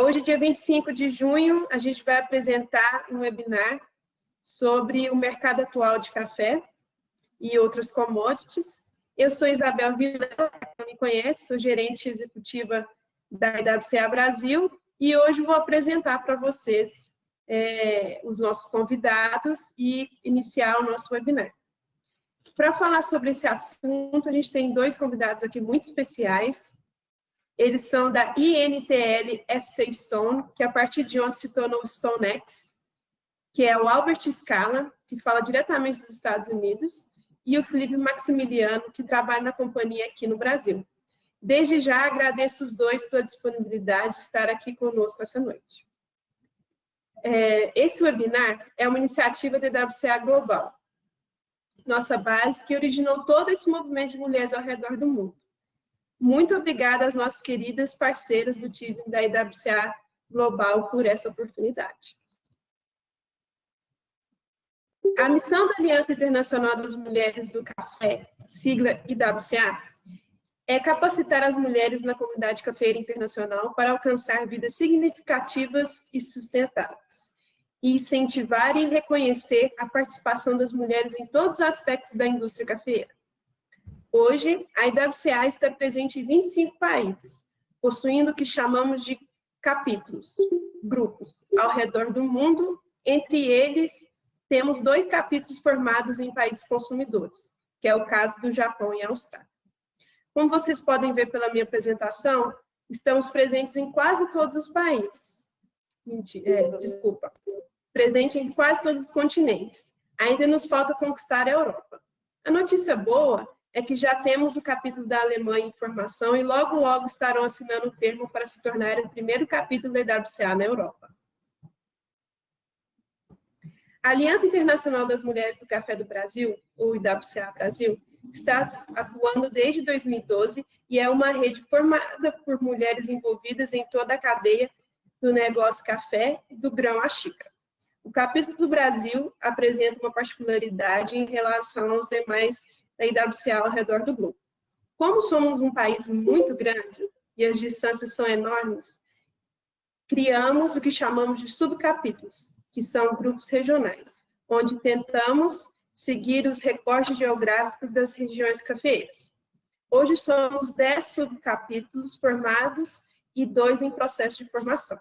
Hoje, dia 25 de junho, a gente vai apresentar um webinar sobre o mercado atual de café e outros commodities. Eu sou Isabel Vilela, quem me conhece, sou gerente executiva da IWCA Brasil e hoje vou apresentar para vocês os nossos convidados e iniciar o nosso webinar. Para falar sobre esse assunto, a gente tem dois convidados aqui muito especiais. Eles são da INTL FC Stone, que a partir de ontem se tornou StoneX, que é o Albert Scala, que fala diretamente dos Estados Unidos, e o Felipe Maximiliano, que trabalha na companhia aqui no Brasil. Desde já agradeço os dois pela disponibilidade de estar aqui conosco essa noite. Esse webinar é uma iniciativa da IWCA Global, nossa base que originou todo esse movimento de mulheres ao redor do mundo. Muito obrigada às nossas queridas parceiras do time da IWCA Global por essa oportunidade. A missão da Aliança Internacional das Mulheres do Café, sigla IWCA, é capacitar as mulheres na comunidade cafeeira internacional para alcançar vidas significativas e sustentáveis, e incentivar e reconhecer a participação das mulheres em todos os aspectos da indústria cafeeira. Hoje, a IWCA está presente em 25 países, possuindo o que chamamos de capítulos, grupos, ao redor do mundo. Entre eles, temos 2 capítulos formados em países consumidores, que é o caso do Japão e Austrália. Como vocês podem ver pela minha apresentação, estamos presentes em quase todos os países. Presente em quase todos os continentes. Ainda nos falta conquistar a Europa. A notícia boa é que já temos o capítulo da Alemanha em formação e logo, logo estarão assinando o termo para se tornar o primeiro capítulo da IWCA na Europa. A Aliança Internacional das Mulheres do Café do Brasil, ou IWCA Brasil, está atuando desde 2012 e é uma rede formada por mulheres envolvidas em toda a cadeia do negócio café, do grão à xícara. O capítulo do Brasil apresenta uma particularidade em relação aos demais da IWCA ao redor do globo. Como somos um país muito grande e as distâncias são enormes, criamos o que chamamos de subcapítulos, que são grupos regionais, onde tentamos seguir os recortes geográficos das regiões cafeeiras. Hoje somos 10 subcapítulos formados e 2 em processo de formação.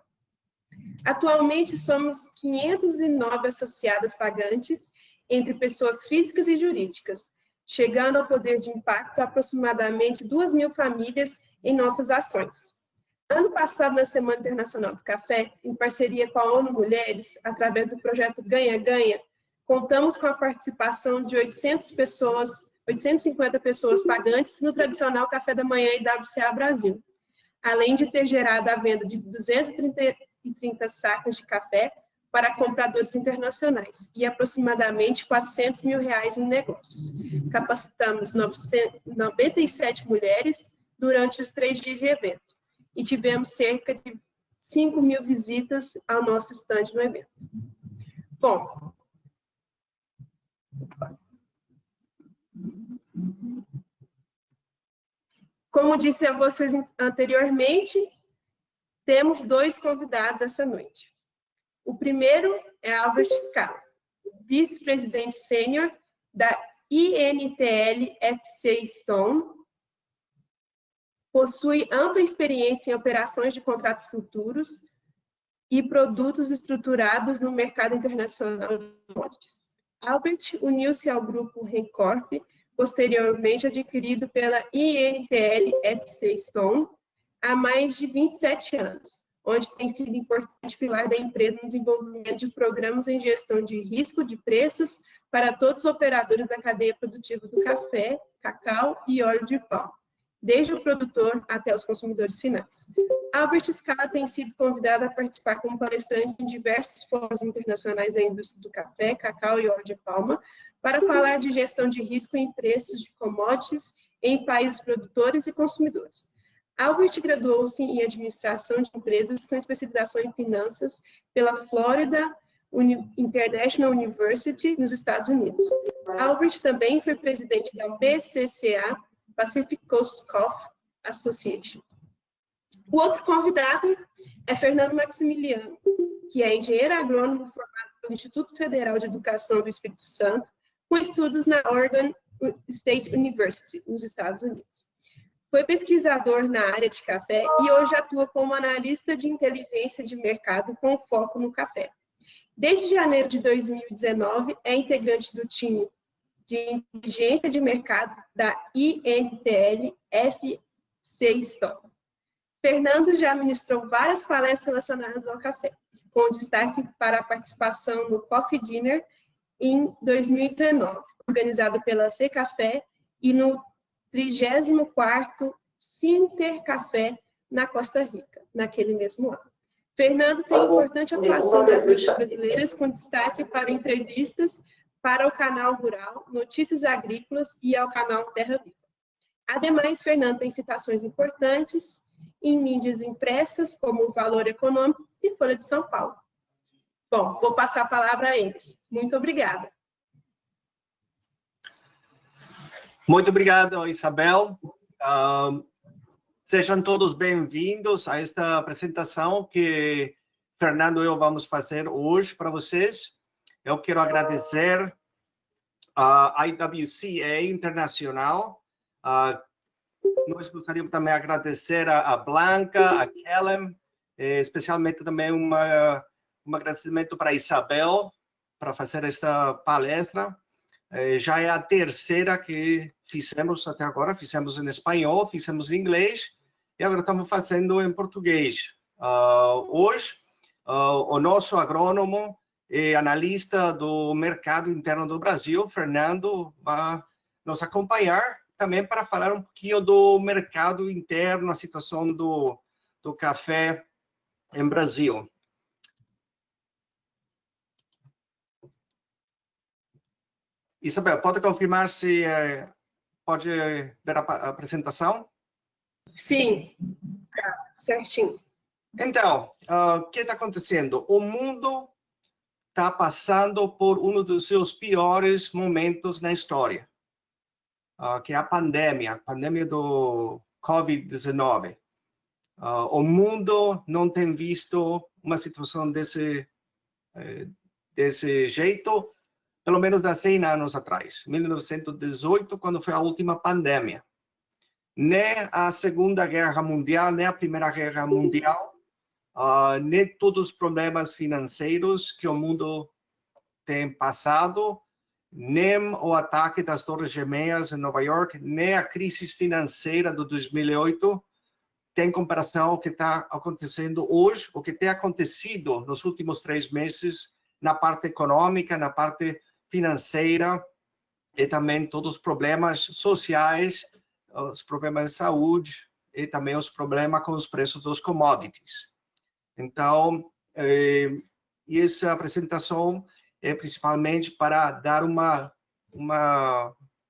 Atualmente somos 509 associadas pagantes entre pessoas físicas e jurídicas, chegando ao poder de impacto aproximadamente 2.000 famílias em nossas ações. Ano passado, na Semana Internacional do Café, em parceria com a ONU Mulheres, através do projeto Ganha-Ganha, contamos com a participação de 850 pessoas pagantes no tradicional café da manhã IWCA Brasil, além de ter gerado a venda de 230 sacas de café para compradores internacionais e aproximadamente R$400 mil em negócios. Capacitamos 97 mulheres durante os 3 dias de evento e tivemos cerca de 5.000 visitas ao nosso stand no evento. Bom, como disse a vocês anteriormente, temos 2 convidados essa noite. O primeiro é Albert Scala, vice-presidente sênior da INTL FC Stone. Possui ampla experiência em operações de contratos futuros e produtos estruturados no mercado internacional de commodities. Albert uniu-se ao grupo Rencorp, posteriormente adquirido pela INTL FC Stone, há mais de 27 anos, onde tem sido importante pilar da empresa no desenvolvimento de programas em gestão de risco de preços para todos os operadores da cadeia produtiva do café, cacau e óleo de palma, desde o produtor até os consumidores finais. Albert Scala tem sido convidado a participar como palestrante em diversos fóruns internacionais da indústria do café, cacau e óleo de palma, para falar de gestão de risco em preços de commodities em países produtores e consumidores. Albert graduou-se em administração de empresas com especialização em finanças pela Florida International University, nos Estados Unidos. Albert também foi presidente da PCCA, Pacific Coast Coffee Association. O outro convidado é Fernando Maximiliano, que é engenheiro agrônomo formado pelo Instituto Federal de Educação do Espírito Santo, com estudos na Oregon State University, nos Estados Unidos. Foi pesquisador na área de café e hoje atua como analista de inteligência de mercado com foco no café. Desde janeiro de 2019, é integrante do time de inteligência de mercado da INTL FC Stop. Fernando já ministrou várias palestras relacionadas ao café, com destaque para a participação no Coffee Dinner em 2019, organizado pela C Café, e no 34º Sinter Café na Costa Rica, naquele mesmo ano. Fernando tem importante atuação das mídias brasileiras, com destaque para entrevistas para o canal Rural, Notícias Agrícolas e ao canal Terra Viva. Ademais, Fernando tem citações importantes em mídias impressas, como o Valor Econômico e Folha de São Paulo. Bom, vou passar a palavra a eles. Muito obrigada. Muito obrigado, Isabel. Sejam todos bem-vindos a esta apresentação que Fernando e eu vamos fazer hoje para vocês. Eu quero agradecer a IWCA Internacional. Nós gostaríamos também de agradecer a Blanca, a Kellen, especialmente também um agradecimento para a Isabel, para fazer esta palestra. Já é a terceira que fizemos até agora, fizemos em espanhol, fizemos em inglês, e agora estamos fazendo em português. Hoje, o nosso agrônomo e analista do mercado interno do Brasil, Fernando, vai nos acompanhar também para falar um pouquinho do mercado interno, a situação do café em Brasil. Isabel, pode confirmar se pode ver a apresentação? Sim, tá, certinho. Então, o que está acontecendo? O mundo está passando por um dos seus piores momentos na história, que é a pandemia do Covid-19. O mundo não tem visto uma situação desse jeito, pelo menos há 100 anos atrás, 1918, quando foi a última pandemia. Nem a Segunda Guerra Mundial, nem a Primeira Guerra Mundial, nem todos os problemas financeiros que o mundo tem passado, nem o ataque das Torres Gêmeas em Nova York, nem a crise financeira de 2008, tem comparação ao que está acontecendo hoje, o que tem acontecido nos últimos 3 meses, na parte econômica, na parte financeira, e também todos os problemas sociais, os problemas de saúde, e também os problemas com os preços dos commodities. Então, essa apresentação é principalmente para dar uma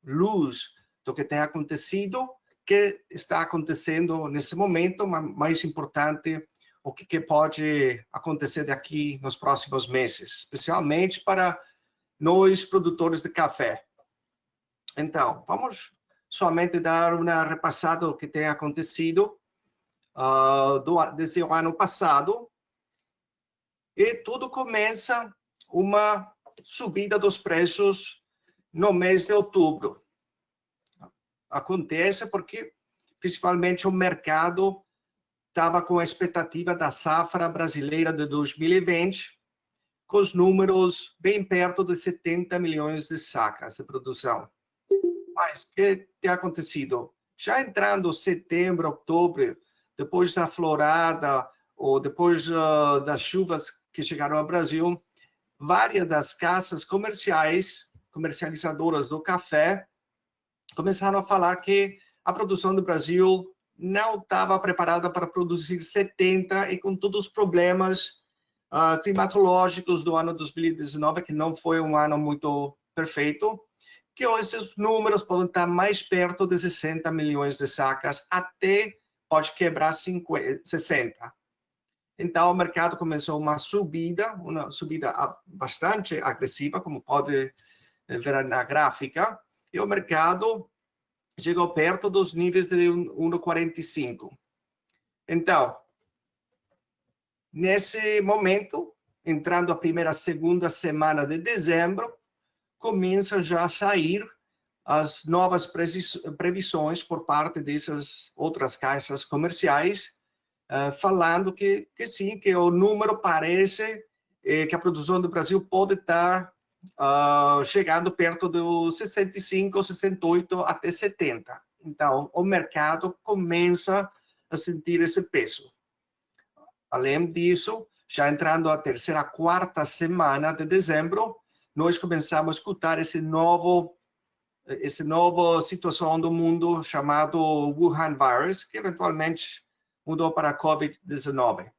luz do que tem acontecido, que está acontecendo nesse momento, mas mais importante, o que pode acontecer daqui nos próximos meses, especialmente para nós produtores de café. Então, vamos somente dar uma repassada do que tem acontecido desde o ano passado. E tudo começa uma subida dos preços no mês de outubro. Acontece porque, principalmente, o mercado estava com a expectativa da safra brasileira de 2020, com os números bem perto de 70 milhões de sacas de produção. Mas o que tem acontecido? Já entrando setembro, outubro, depois da florada, ou depois das chuvas que chegaram ao Brasil, várias das casas comercializadoras do café, começaram a falar que a produção do Brasil não estava preparada para produzir 70, e com todos os problemas climatológicos do ano 2019, que não foi um ano muito perfeito, que esses números podem estar mais perto de 60 milhões de sacas, até pode quebrar 60. Então, o mercado começou uma subida bastante agressiva, como pode ver na gráfica, e o mercado chegou perto dos níveis de 1,45. Então, Nesse momento, entrando a primeira, segunda semana de dezembro, começa já a sair as novas previsões por parte dessas outras caixas comerciais, falando que sim, que o número parece que a produção do Brasil pode estar chegando perto dos 65, 68 até 70. Então, o mercado começa a sentir esse peso. Além disso, já entrando a terceira, quarta semana de dezembro, nós começamos a escutar essa nova situação do mundo chamado Wuhan Virus, que eventualmente mudou para a COVID-19.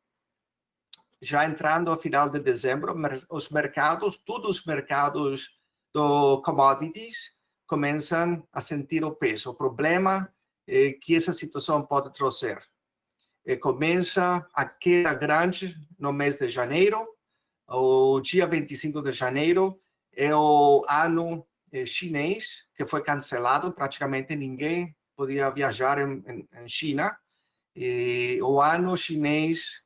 Já entrando ao final de dezembro, os mercados, todos os mercados do commodities, começam a sentir o peso. O problema que essa situação pode trazer. Começa a queda grande no mês de janeiro. O dia 25 de janeiro é o ano chinês, que foi cancelado. Praticamente ninguém podia viajar em China. E o ano chinês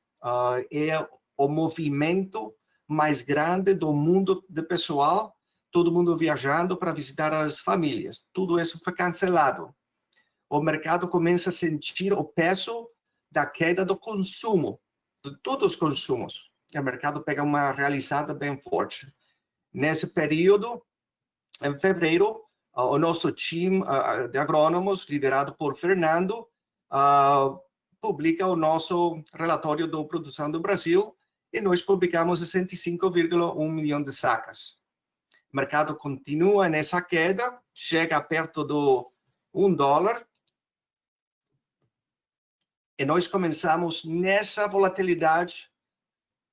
é o movimento mais grande do mundo de pessoal, todo mundo viajando para visitar as famílias. Tudo isso foi cancelado. O mercado começa a sentir o peso da queda do consumo, de todos os consumos. O mercado pega uma realizada bem forte. Nesse período, em fevereiro, o nosso time de agrônomos, liderado por Fernando, publica o nosso relatório da produção do Brasil e nós publicamos 65,1 milhão de sacas. O mercado continua nessa queda, chega perto do $1, e nós começamos nessa volatilidade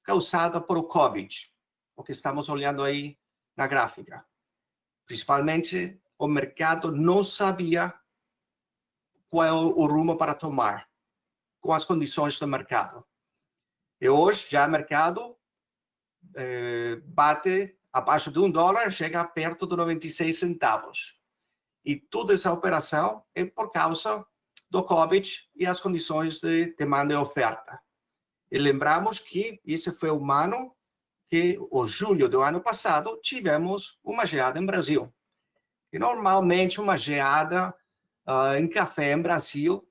causada por o Covid, o que estamos olhando aí na gráfica. Principalmente, o mercado não sabia qual é o rumo para tomar, com as condições do mercado. E hoje, já o mercado bate abaixo de $1, chega perto de 96 centavos. E toda essa operação é por causa do Covid e as condições de demanda e oferta. E lembramos que esse foi o ano que, o julho do ano passado, tivemos uma geada em Brasil. E normalmente uma geada em café em Brasil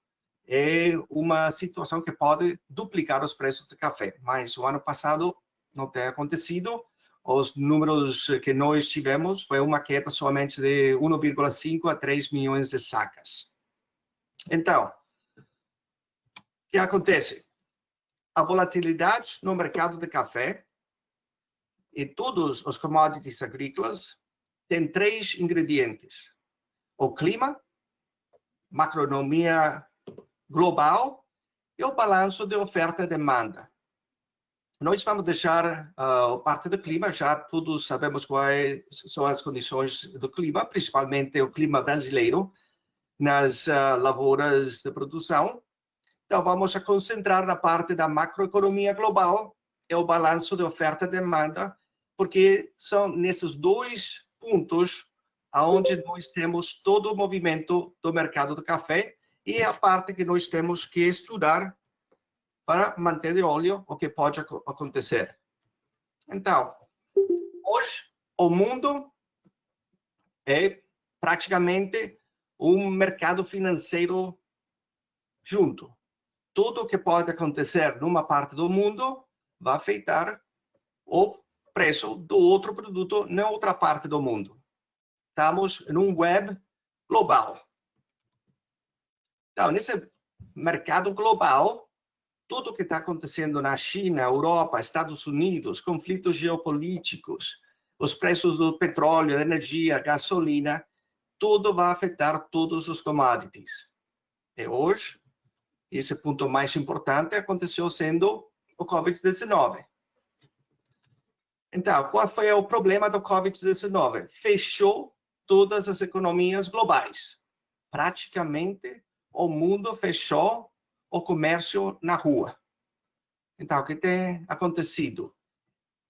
é uma situação que pode duplicar os preços de café. Mas o ano passado não tem acontecido. Os números que nós tivemos foi uma queda somente de 1,5 a 3 milhões de sacas. Então, o que acontece? A volatilidade no mercado de café e todos os commodities agrícolas tem 3 ingredientes: o clima, macroeconomia global e o balanço de oferta e demanda. Nós vamos deixar a parte do clima, já todos sabemos quais são as condições do clima, principalmente o clima brasileiro, nas lavouras de produção. Então, vamos a concentrar na parte da macroeconomia global e o balanço de oferta e demanda, porque são nesses 2 pontos onde nós temos todo o movimento do mercado do café e a parte que nós temos que estudar para manter de olho o que pode acontecer. Então, hoje, o mundo é praticamente um mercado financeiro junto. Tudo que pode acontecer numa parte do mundo vai afetar o preço do outro produto na outra parte do mundo. Estamos em um web global. Então, nesse mercado global, tudo que está acontecendo na China, Europa, Estados Unidos, conflitos geopolíticos, os preços do petróleo, da energia, gasolina, tudo vai afetar todos os commodities. E hoje, esse ponto mais importante aconteceu sendo o Covid-19. Então, qual foi o problema do Covid-19? Fechou todas as economias globais. Praticamente, o mundo fechou o comércio na rua. Então, o que tem acontecido?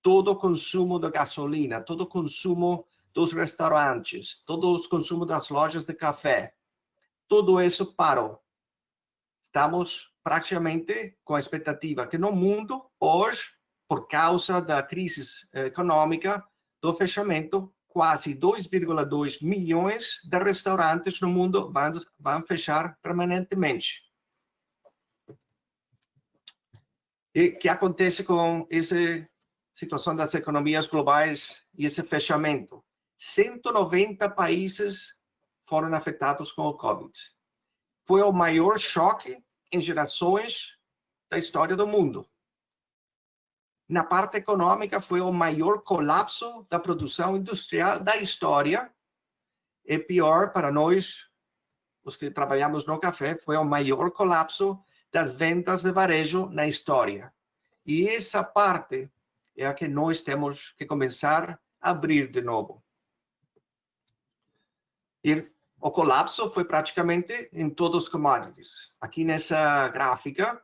Todo o consumo da gasolina, todo o consumo dos restaurantes, todo o consumo das lojas de café, tudo isso parou. Estamos praticamente com a expectativa que no mundo hoje, por causa da crise econômica, do fechamento, quase 2,2 milhões de restaurantes no mundo vão fechar permanentemente. E o que acontece com essa situação das economias globais e esse fechamento? 190 países foram afetados com o Covid. Foi o maior choque em gerações da história do mundo. Na parte econômica, foi o maior colapso da produção industrial da história. E pior para nós, os que trabalhamos no café, foi o maior colapso das vendas de varejo na história. E essa parte é a que nós temos que começar a abrir de novo. E o colapso foi praticamente em todos os commodities. Aqui nessa gráfica,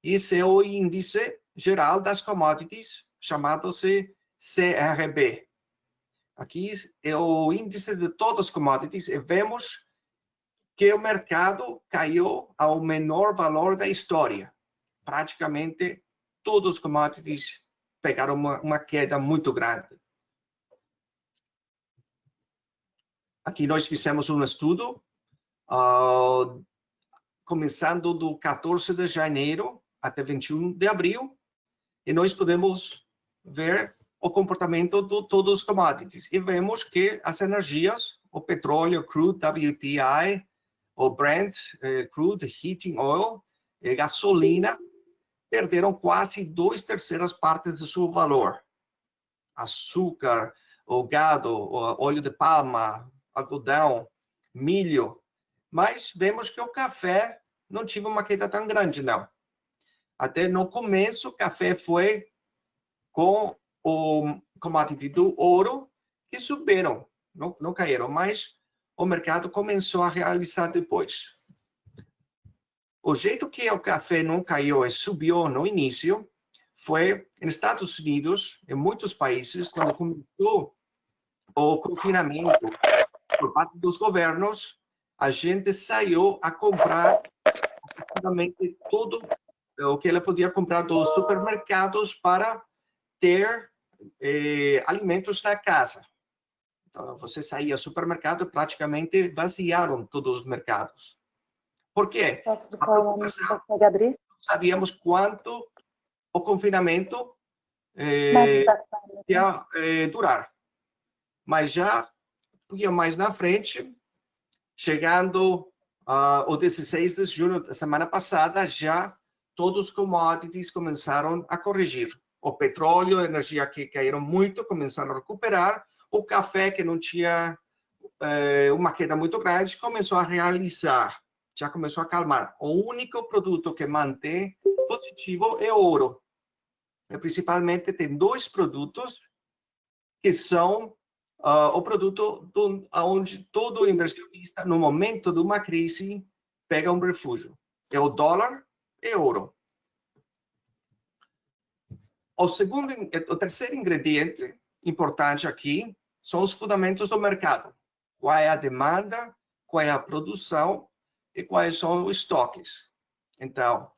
esse é o índice geral das commodities, chamado-se CRB. Aqui é o índice de todos os commodities e vemos que o mercado caiu ao menor valor da história. Praticamente todos os commodities pegaram uma queda muito grande. Aqui nós fizemos um estudo, começando do 14 de janeiro até 21 de abril, e nós podemos ver o comportamento de todos os commodities. E vemos que as energias, o petróleo, crude, WTI, o Brent, crude, heating oil, e gasolina, perderam quase 2/3 partes do seu valor. Açúcar, o gado, o óleo de palma, algodão, milho. Mas vemos que o café não teve uma queda tão grande, não. Até no começo, o café foi com o commodity do ouro, que subiram, não caíram, mas o mercado começou a realizar depois. O jeito que o café não caiu e subiu no início foi nos Estados Unidos, em muitos países, quando começou o confinamento por parte dos governos, a gente saiu a comprar praticamente tudo o que ela podia comprar dos supermercados para ter alimentos na casa. Então, você saía ao supermercado e praticamente vaziaram todos os mercados. Por quê? Não sabíamos quanto o confinamento ia durar. Mas já, um pouquinho mais na frente, chegando o 16 de junho da semana passada, já todos os commodities começaram a corrigir. O petróleo, a energia que caíram muito, começaram a recuperar. O café, que não tinha uma queda muito grande, começou a realizar. Já começou a calmar. O único produto que mantém positivo é o ouro. E principalmente tem dois produtos que são o produto onde todo inversionista, no momento de uma crise, pega um refúgio. É o dólar e o ouro. O terceiro ingrediente importante aqui são os fundamentos do mercado. Qual é a demanda, qual é a produção e quais são os estoques. Então,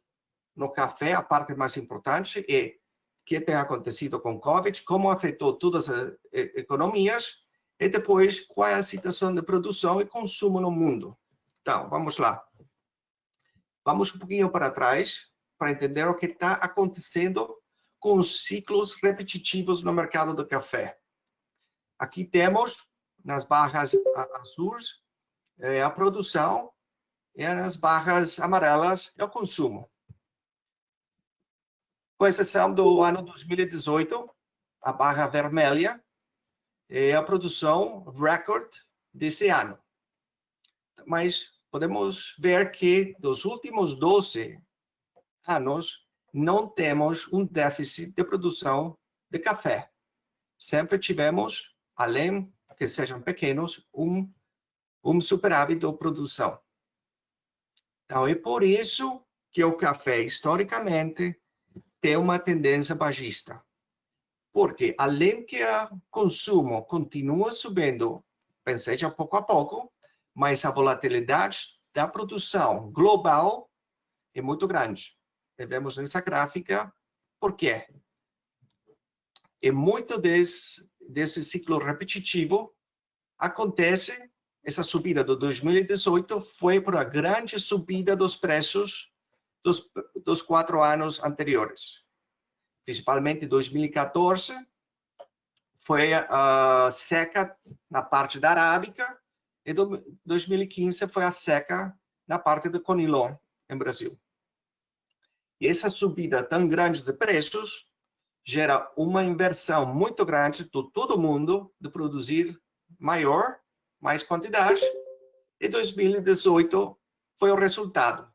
no café, a parte mais importante é o que tem acontecido com o Covid, como afetou todas as economias, e depois qual é a situação de produção e consumo no mundo. Então, vamos lá. Vamos um pouquinho para trás para entender o que está acontecendo com os ciclos repetitivos no mercado do café. Aqui temos, nas barras azuis, a produção, e nas barras amarelas é o consumo. Com exceção do ano 2018, a barra vermelha é a produção record desse ano. Mas podemos ver que dos últimos 12 anos não temos um déficit de produção de café. Sempre tivemos, além que sejam pequenos, um superávit de produção. Então, é por isso que o café, historicamente, tem uma tendência baixista. Porque, além que o consumo continua subindo, seja pouco a pouco, mas a volatilidade da produção global é muito grande. E vemos nessa gráfica Por quê? E muito desse ciclo repetitivo acontece, essa subida de 2018 foi por a grande subida dos preços dos 4 anos anteriores. Principalmente em 2014, foi a seca na parte da arábica, e em 2015 foi a seca na parte do conilon, em Brasil. E essa subida tão grande de preços gera uma inversão muito grande de todo mundo de produzir mais quantidade, e 2018 foi o resultado.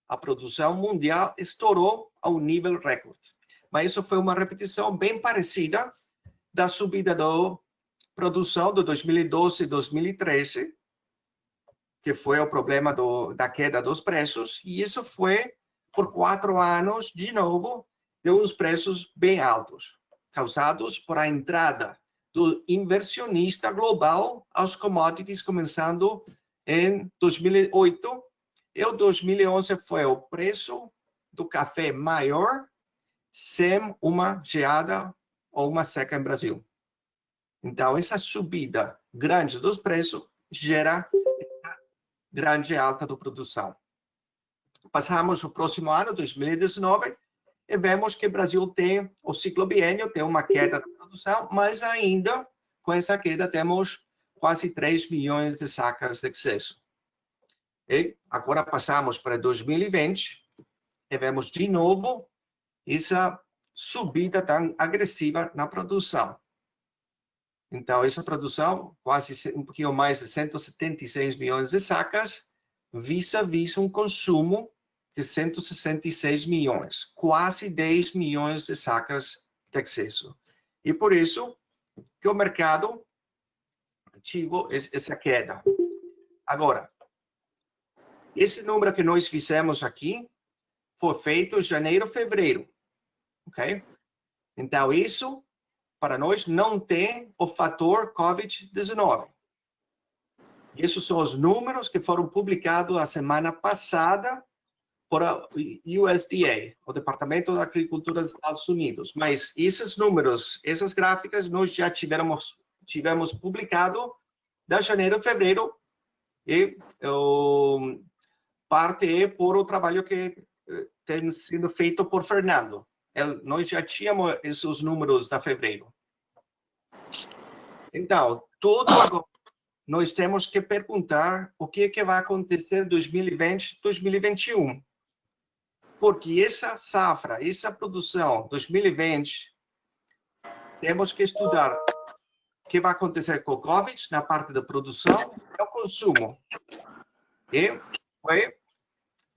A produção mundial estourou ao nível recorde. Mas isso foi uma repetição bem parecida da subida da produção de 2012 e 2013, que foi o problema da queda dos preços, e isso foi por 4 anos, de novo, de uns preços bem altos, causados por a entrada do inversionista global aos commodities, começando em 2008, e o 2011 foi o preço do café maior, sem uma geada ou uma seca em Brasil. Então, essa subida grande dos preços gera grande alta da produção. Passamos o próximo ano, 2019, e vemos que o Brasil tem, o ciclo biênio tem uma queda da produção, mas ainda, com essa queda, temos quase 3 milhões de sacas de excesso. E agora passamos para 2020, e vemos de novo essa subida tão agressiva na produção. Então, essa produção, quase um pouquinho mais de 176 milhões de sacas, vis-a-vis um consumo de 166 milhões, quase 10 milhões de sacas de excesso. E por isso que o mercado teve essa queda. Agora, esse número que nós fizemos aqui foi feito em janeiro, fevereiro, ok? Então, isso, para nós, não tem o fator COVID-19. Esses são os números que foram publicados a semana passada por a USDA, o Departamento da Agricultura dos Estados Unidos. Mas esses números, essas gráficas, nós já tivemos publicado de janeiro a fevereiro, e parte é por o trabalho que tem sido feito por Fernando. Nós já tínhamos esses números de fevereiro. Então, tudo agora, nós temos que perguntar o que vai acontecer em 2020, 2021. Porque essa safra, essa produção 2020, temos que estudar o que vai acontecer com o COVID na parte da produção e o consumo. E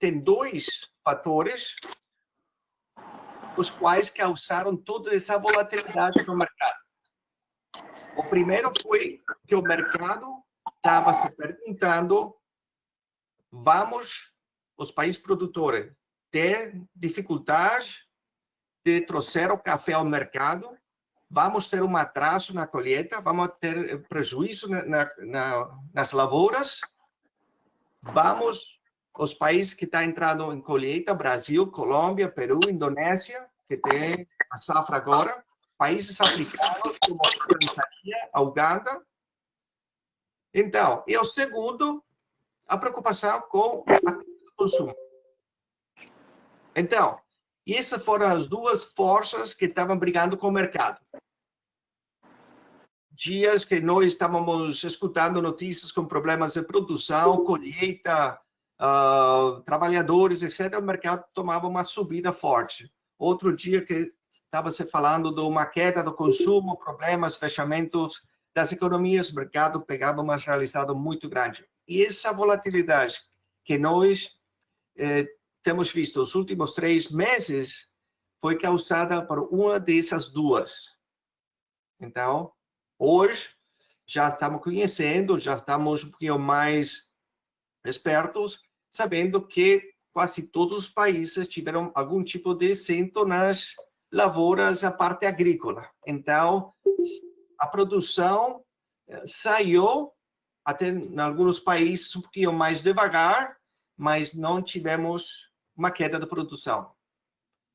tem 2 fatores os quais causaram toda essa volatilidade no mercado. O primeiro foi que o mercado estava se perguntando: os países produtores ter dificuldade de trouxer o café ao mercado, vamos ter um atraso na colheita, vamos ter prejuízo nas lavouras, os países que estão entrando em colheita, Brasil, Colômbia, Peru, Indonésia, que tem a safra agora, países africanos como a Tanzânia, a Uganda. Então, e o segundo, a preocupação com o consumo. Então, essas foram as 2 forças que estavam brigando com o mercado. Dias que nós estávamos escutando notícias com problemas de produção, colheita, trabalhadores, etc., o mercado tomava uma subida forte. Outro dia que estava se falando de uma queda do consumo, problemas, fechamentos das economias, o mercado pegava uma realizada muito grande. E essa volatilidade que nós temos visto nos últimos 3 meses foi causada por uma dessas 2. Então, hoje, já estamos conhecendo, já estamos um pouquinho mais espertos, sabendo que quase todos os países tiveram algum tipo de descento nas lavouras, a parte agrícola. Então, a produção saiu, até em alguns países, um pouquinho mais devagar, mas não tivemos uma queda da produção.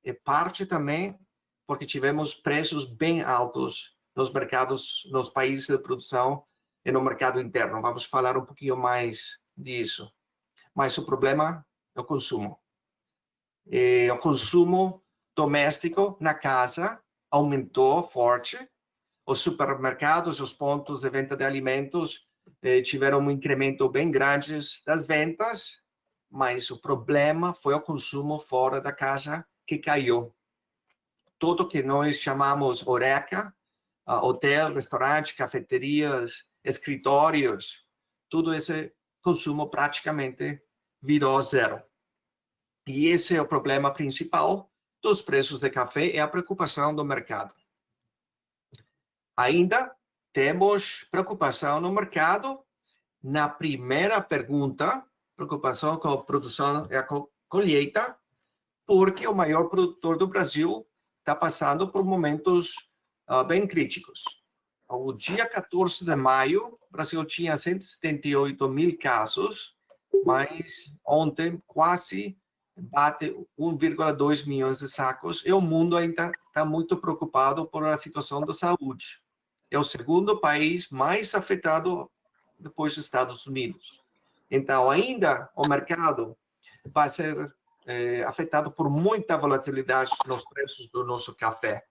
é parte também porque tivemos preços bem altos nos mercados, nos países de produção e no mercado interno. Vamos falar um pouquinho mais disso. Mas o problema é o consumo. O consumo doméstico na casa aumentou forte. Os supermercados, os pontos de venda de alimentos tiveram um incremento bem grande das vendas, mas o problema foi o consumo fora da casa que caiu. Tudo que nós chamamos HoReCa, hotel, restaurante, cafeterias, escritórios, todo esse consumo praticamente virou zero. E esse é o problema principal dos preços de café, é a preocupação do mercado. Ainda temos preocupação no mercado na primeira pergunta, preocupação com a produção e a colheita, porque o maior produtor do Brasil está passando por momentos bem críticos. No dia 14 de maio, o Brasil tinha 178 mil casos, mas ontem quase bate 1,2 milhões de sacos, e o mundo ainda está muito preocupado por a situação da saúde. É o segundo país mais afetado depois dos Estados Unidos. Então, ainda o mercado vai ser afetado por muita volatilidade nos preços do nosso café.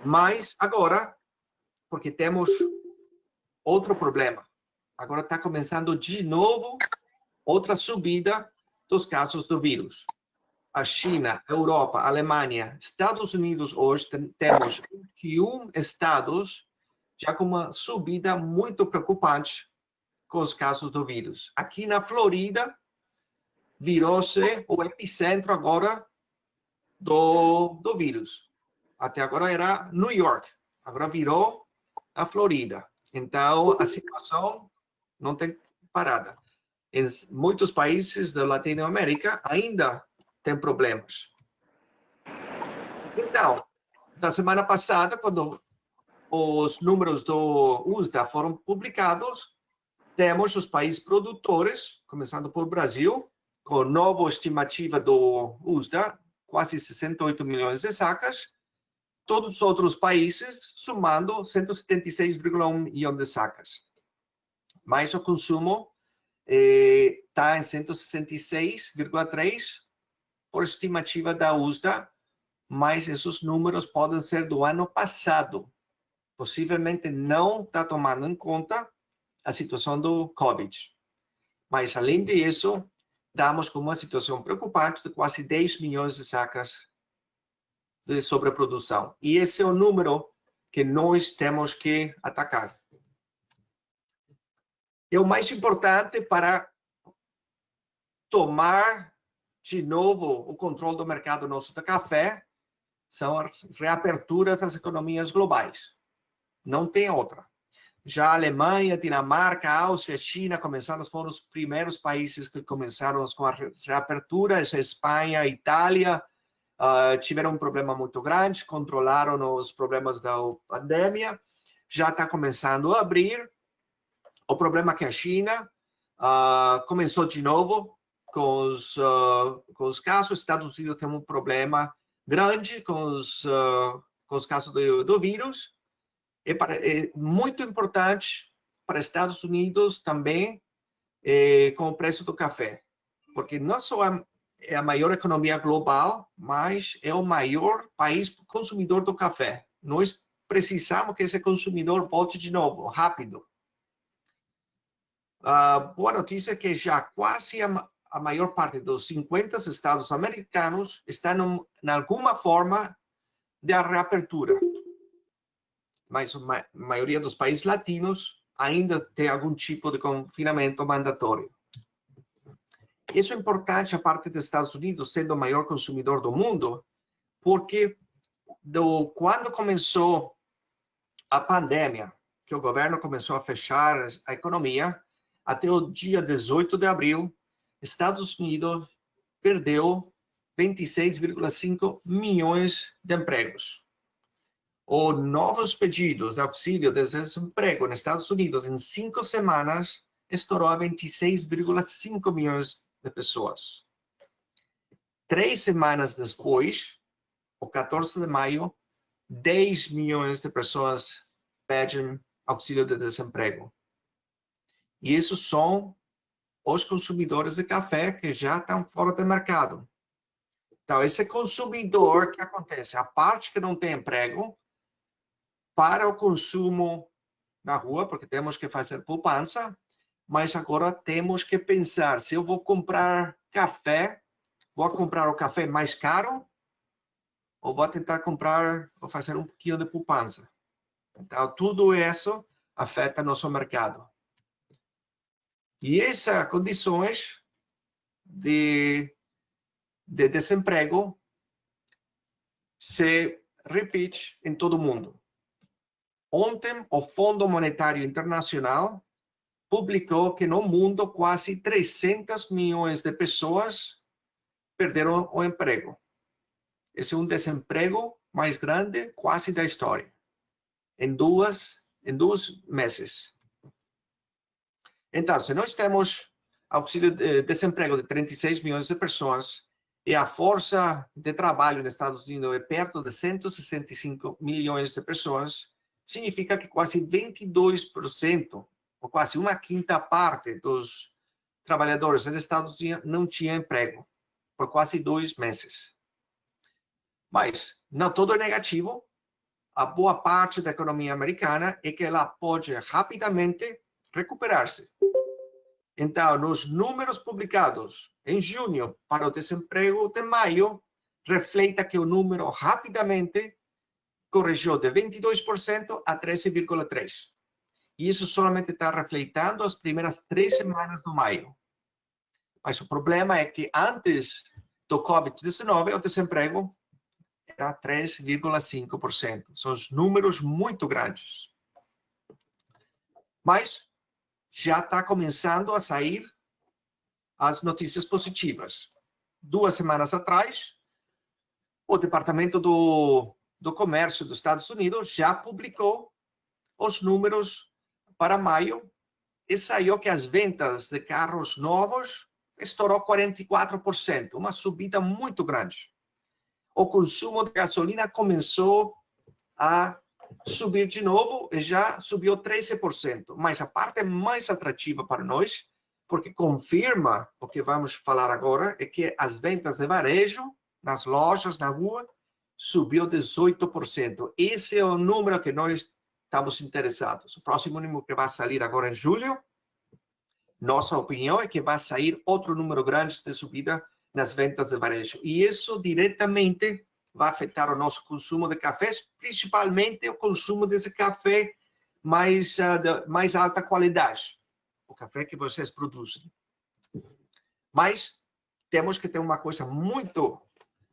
Mas agora, porque temos outro problema, agora está começando de novo outra subida dos casos do vírus. A China, a Europa, a Alemanha, Estados Unidos, hoje temos 21 estados já com uma subida muito preocupante com os casos do vírus. Aqui na Flórida, virou-se o epicentro agora do vírus. Até agora era New York, agora virou a Flórida. Então, a situação não tem parada. Em muitos países da Latinoamérica ainda tem problemas. Então, na semana passada, quando os números do USDA foram publicados, temos os países produtores, começando por Brasil, com nova estimativa do USDA, quase 68 milhões de sacas, todos os outros países somando 176,1 milhões de sacas. Mas o consumo está em 166,3 por estimativa da USDA, mas esses números podem ser do ano passado. Possivelmente não está tomando em conta a situação do Covid. Mas, além disso, estamos com uma situação preocupante de quase 10 milhões de sacas de sobreprodução. E esse é o número que nós temos que atacar. E o mais importante para tomar de novo o controle do mercado nosso de café são as reaperturas das economias globais. Não tem outra. Já a Alemanha, Dinamarca, Áustria, China foram os primeiros países que começaram com as reaperturas. A Espanha, Itália tiveram um problema muito grande, controlaram os problemas da pandemia, já está começando a abrir. O problema é que a China começou de novo com os casos. Estados Unidos tem um problema grande com os casos do vírus. É muito importante para Estados Unidos também com o preço do café, porque não só é a maior economia global, mas é o maior país consumidor do café. Nós precisamos que esse consumidor volte de novo, rápido. Boa notícia é que já quase a maior parte dos 50 estados americanos estão em alguma forma de reapertura. Mas a maioria dos países latinos ainda tem algum tipo de confinamento mandatório. Isso é importante a parte dos Estados Unidos, sendo o maior consumidor do mundo, porque quando começou a pandemia, que o governo começou a fechar a economia, até o dia 18 de abril, Estados Unidos perdeu 26,5 milhões de empregos. Os novos pedidos de auxílio de desemprego nos Estados Unidos em 5 semanas estourou a 26,5 milhões de pessoas. 3 semanas depois, o 14 de maio, 10 milhões de pessoas pedem auxílio de desemprego. E isso são os consumidores de café que já estão fora do mercado. Então, esse consumidor, o que acontece? A parte que não tem emprego, para o consumo na rua, porque temos que fazer poupança, mas agora temos que pensar, se eu vou comprar café, vou comprar o café mais caro, ou vou tentar comprar, ou fazer um pouquinho de poupança. Então, tudo isso afeta nosso mercado. E essas condições de desemprego se repete em todo o mundo. Ontem, o Fundo Monetário Internacional publicou que no mundo quase 300 milhões de pessoas perderam o emprego. Esse é um desemprego mais grande quase da história. Em 2 meses. Então, se nós temos auxílio de desemprego de 36 milhões de pessoas e a força de trabalho nos Estados Unidos é perto de 165 milhões de pessoas, significa que quase 22%, ou quase uma quinta parte dos trabalhadores nos Estados Unidos não tinha emprego por quase 2 meses. Mas não tudo é negativo. A boa parte da economia americana é que ela pode rapidamente recuperar-se. Então, nos números publicados em junho para o desemprego de maio, reflete que o número rapidamente corrigiu de 22% a 13,3%. E isso solamente está refletindo as primeiras 3 semanas do maio. Mas o problema é que antes do Covid-19, o desemprego era 3,5%. São números muito grandes. Mas já está começando a sair as notícias positivas. 2 semanas atrás, o Departamento do Comércio dos Estados Unidos já publicou os números para maio e saiu que as vendas de carros novos estourou 44%, uma subida muito grande. O consumo de gasolina começou a subir de novo e já subiu 13%. Mas a parte mais atrativa para nós, porque confirma o que vamos falar agora, é que as vendas de varejo nas lojas, na rua, subiu 18%. Esse é o número que nós estamos interessados. O próximo número que vai sair agora em julho, nossa opinião é que vai sair outro número grande de subida nas vendas de varejo. E isso diretamente vai afetar o nosso consumo de cafés, principalmente o consumo desse café mais alta qualidade, o café que vocês produzem. Mas temos que ter uma coisa muito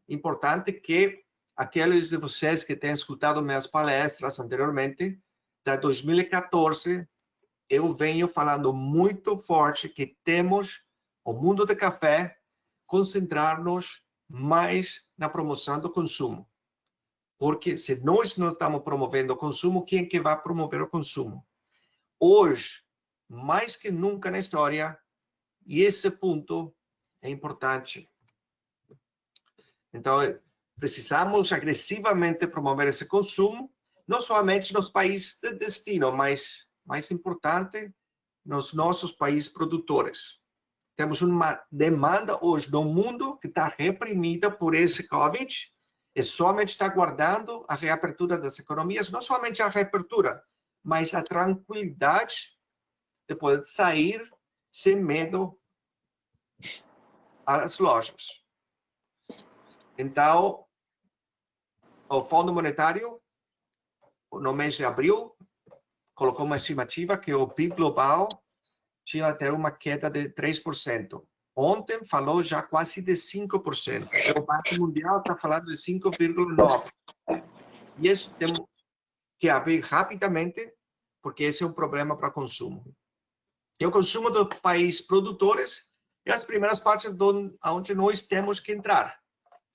importante, que aqueles de vocês que têm escutado minhas palestras anteriormente, da 2014, eu venho falando muito forte que temos o mundo do café concentrar-nos mais na promoção do consumo. Porque se nós não estamos promovendo o consumo, quem que vai promover o consumo? Hoje, mais que nunca na história, e esse ponto é importante. Então, precisamos agressivamente promover esse consumo, não somente nos países de destino, mas, mais importante, nos nossos países produtores. Temos uma demanda hoje no mundo que está reprimida por esse Covid e somente está aguardando a reapertura das economias, não somente a reapertura, mas a tranquilidade de poder sair sem medo às lojas. Então, o Fundo Monetário, no mês de abril, colocou uma estimativa que o PIB global tinha até uma queda de 3%. Ontem falou já quase de 5%. O Banco Mundial está falando de 5,9%. E isso temos que abrir rapidamente, porque esse é um problema para o consumo. E o consumo dos países produtores é as primeiras partes onde nós temos que entrar.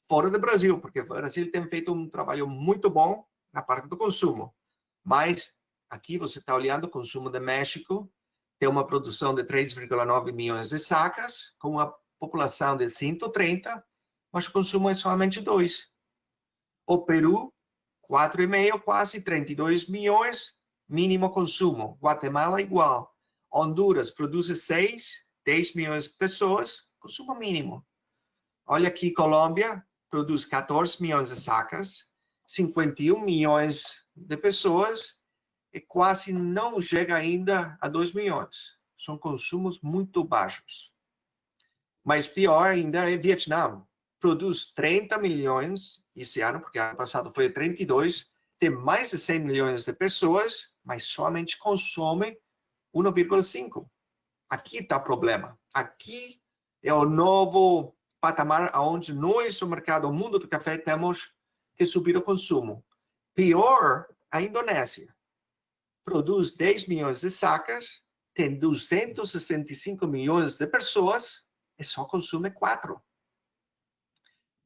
Fora do Brasil, porque o Brasil tem feito um trabalho muito bom na parte do consumo. Mas aqui você está olhando o consumo do México, tem uma produção de 3,9 milhões de sacas, com uma população de 130, mas o consumo é somente 2. O Peru, 4,5, quase 32 milhões, mínimo consumo. Guatemala, igual. Honduras produz 6, 10 milhões de pessoas, consumo mínimo. Olha aqui, Colômbia produz 14 milhões de sacas, 51 milhões de pessoas, e quase não chega ainda a 2 milhões. São consumos muito baixos. Mas pior ainda é Vietnã. Produz 30 milhões esse ano, porque ano passado foi 32, tem mais de 100 milhões de pessoas, mas somente consome 1,5. Aqui está o problema. Aqui é o novo patamar onde nós, o mercado, o mundo do café, temos que subir o consumo. Pior, a Indonésia. Produz 10 milhões de sacas, tem 265 milhões de pessoas e só consome 4.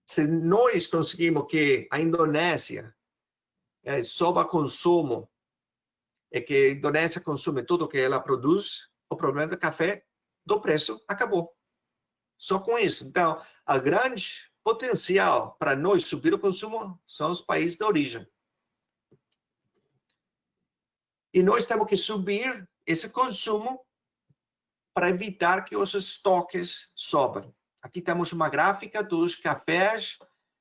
Se nós conseguimos que a Indonésia suba consumo e que a Indonésia consome tudo que ela produz, o problema do café, do preço, acabou. Só com isso. Então, a grande potencial para nós subir o consumo são os países de origem. E nós temos que subir esse consumo para evitar que os estoques sobem. Aqui temos uma gráfica dos cafés,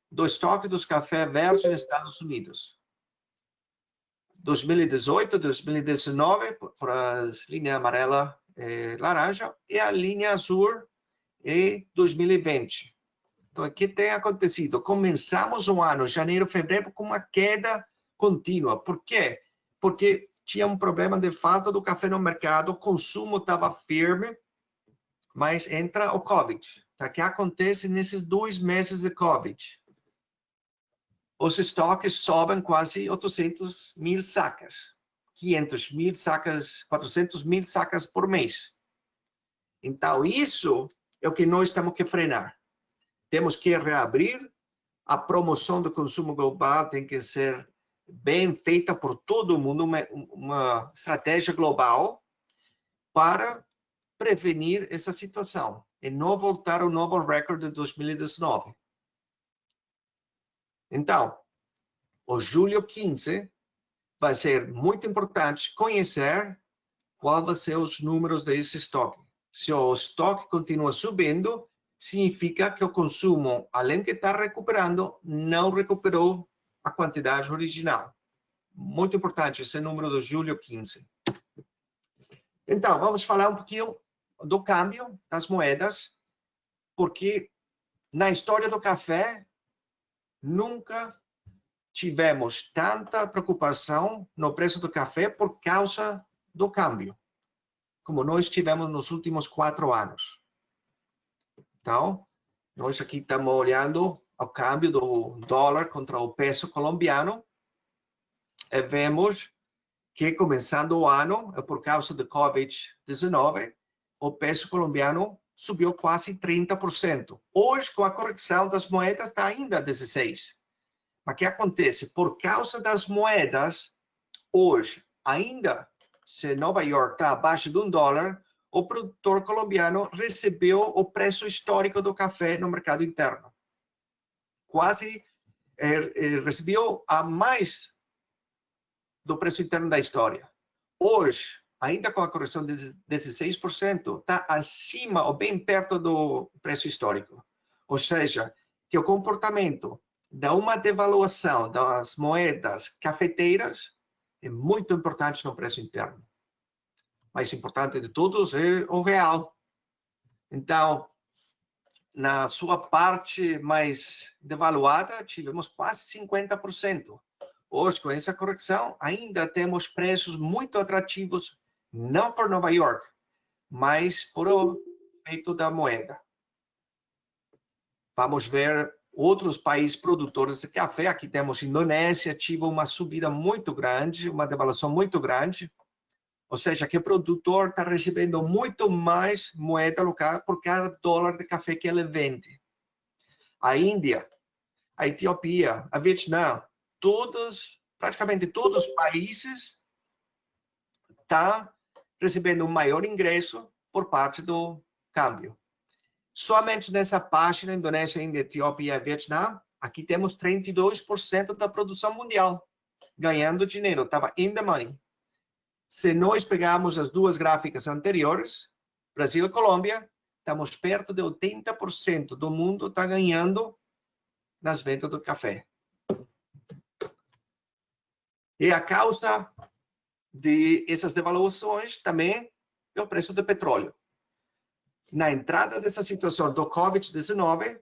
do estoque dos cafés verdes nos Estados Unidos. 2018, 2019, por a linha amarela e laranja, e a linha azul em 2020. Então, o que tem acontecido? Começamos o ano, janeiro, fevereiro, com uma queda contínua. Por quê? Porque tinha um problema de falta do café no mercado, o consumo estava firme, mas entra o Covid. O que acontece nesses 2 meses de Covid? Os estoques sobem quase 800 mil sacas, 500 mil sacas, 400 mil sacas por mês. Então, isso é o que nós temos que frenar. Temos que reabrir, a promoção do consumo global tem que ser bem feita por todo mundo, uma estratégia global para prevenir essa situação e não voltar ao novo recorde de 2019. Então, o julho 15 vai ser muito importante conhecer qual vão ser os números desse estoque. Se o estoque continua subindo, significa que o consumo, além de estar recuperando, não recuperou a quantidade original. Muito importante esse número do julho 15. Então, vamos falar um pouquinho do câmbio das moedas, porque na história do café, nunca tivemos tanta preocupação no preço do café por causa do câmbio, como nós tivemos nos últimos 4 anos. Então, nós aqui estamos olhando o câmbio do dólar contra o peso colombiano e vemos que, começando o ano, por causa do Covid-19, o peso colombiano subiu quase 30%. Hoje, com a correção das moedas, está ainda 16%. Mas o que acontece? Por causa das moedas, hoje, ainda se Nova York está abaixo de $1, o produtor colombiano recebeu o preço histórico do café no mercado interno. Quase recebeu a mais do preço interno da história. Hoje, ainda com a correção de 16%, está acima ou bem perto do preço histórico. Ou seja, que o comportamento de uma devaluação das moedas cafeteiras é muito importante no preço interno. Mais importante de todos é o real. Então, na sua parte mais devaluada, tivemos quase 50%. Hoje, com essa correção, ainda temos preços muito atrativos, não por Nova York, mas por o efeito da moeda. Vamos ver outros países produtores de café. Aqui temos Indonésia, tive uma subida muito grande, uma devaluação muito grande. Ou seja, que o produtor está recebendo muito mais moeda local por cada dólar de café que ele vende. A Índia, a Etiópia, a Vietnã, praticamente todos os países estão recebendo um maior ingresso por parte do câmbio. Somente nessa página, Indonésia, Índia, Etiópia e Vietnã, aqui temos 32% da produção mundial ganhando dinheiro, estava in the money. Se nós pegarmos as duas gráficas anteriores, Brasil e Colômbia, estamos perto de 80% do mundo está ganhando nas vendas do café. E a causa de essas devaluações também é o preço do petróleo. Na entrada dessa situação do Covid-19,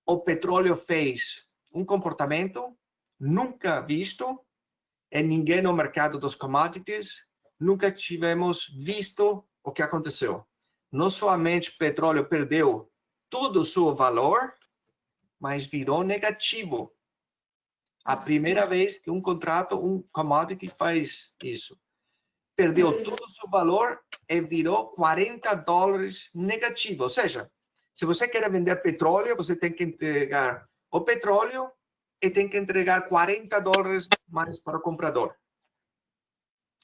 o petróleo fez um comportamento nunca visto em ninguém no mercado dos commodities, nunca tivemos visto o que aconteceu. Não somente o petróleo perdeu todo o seu valor, mas virou negativo. A primeira vez que um contrato, um commodity faz isso. Perdeu todo o seu valor e virou $40 negativo. Ou seja, se você quer vender petróleo, você tem que entregar o petróleo e tem que entregar $40 mais para o comprador.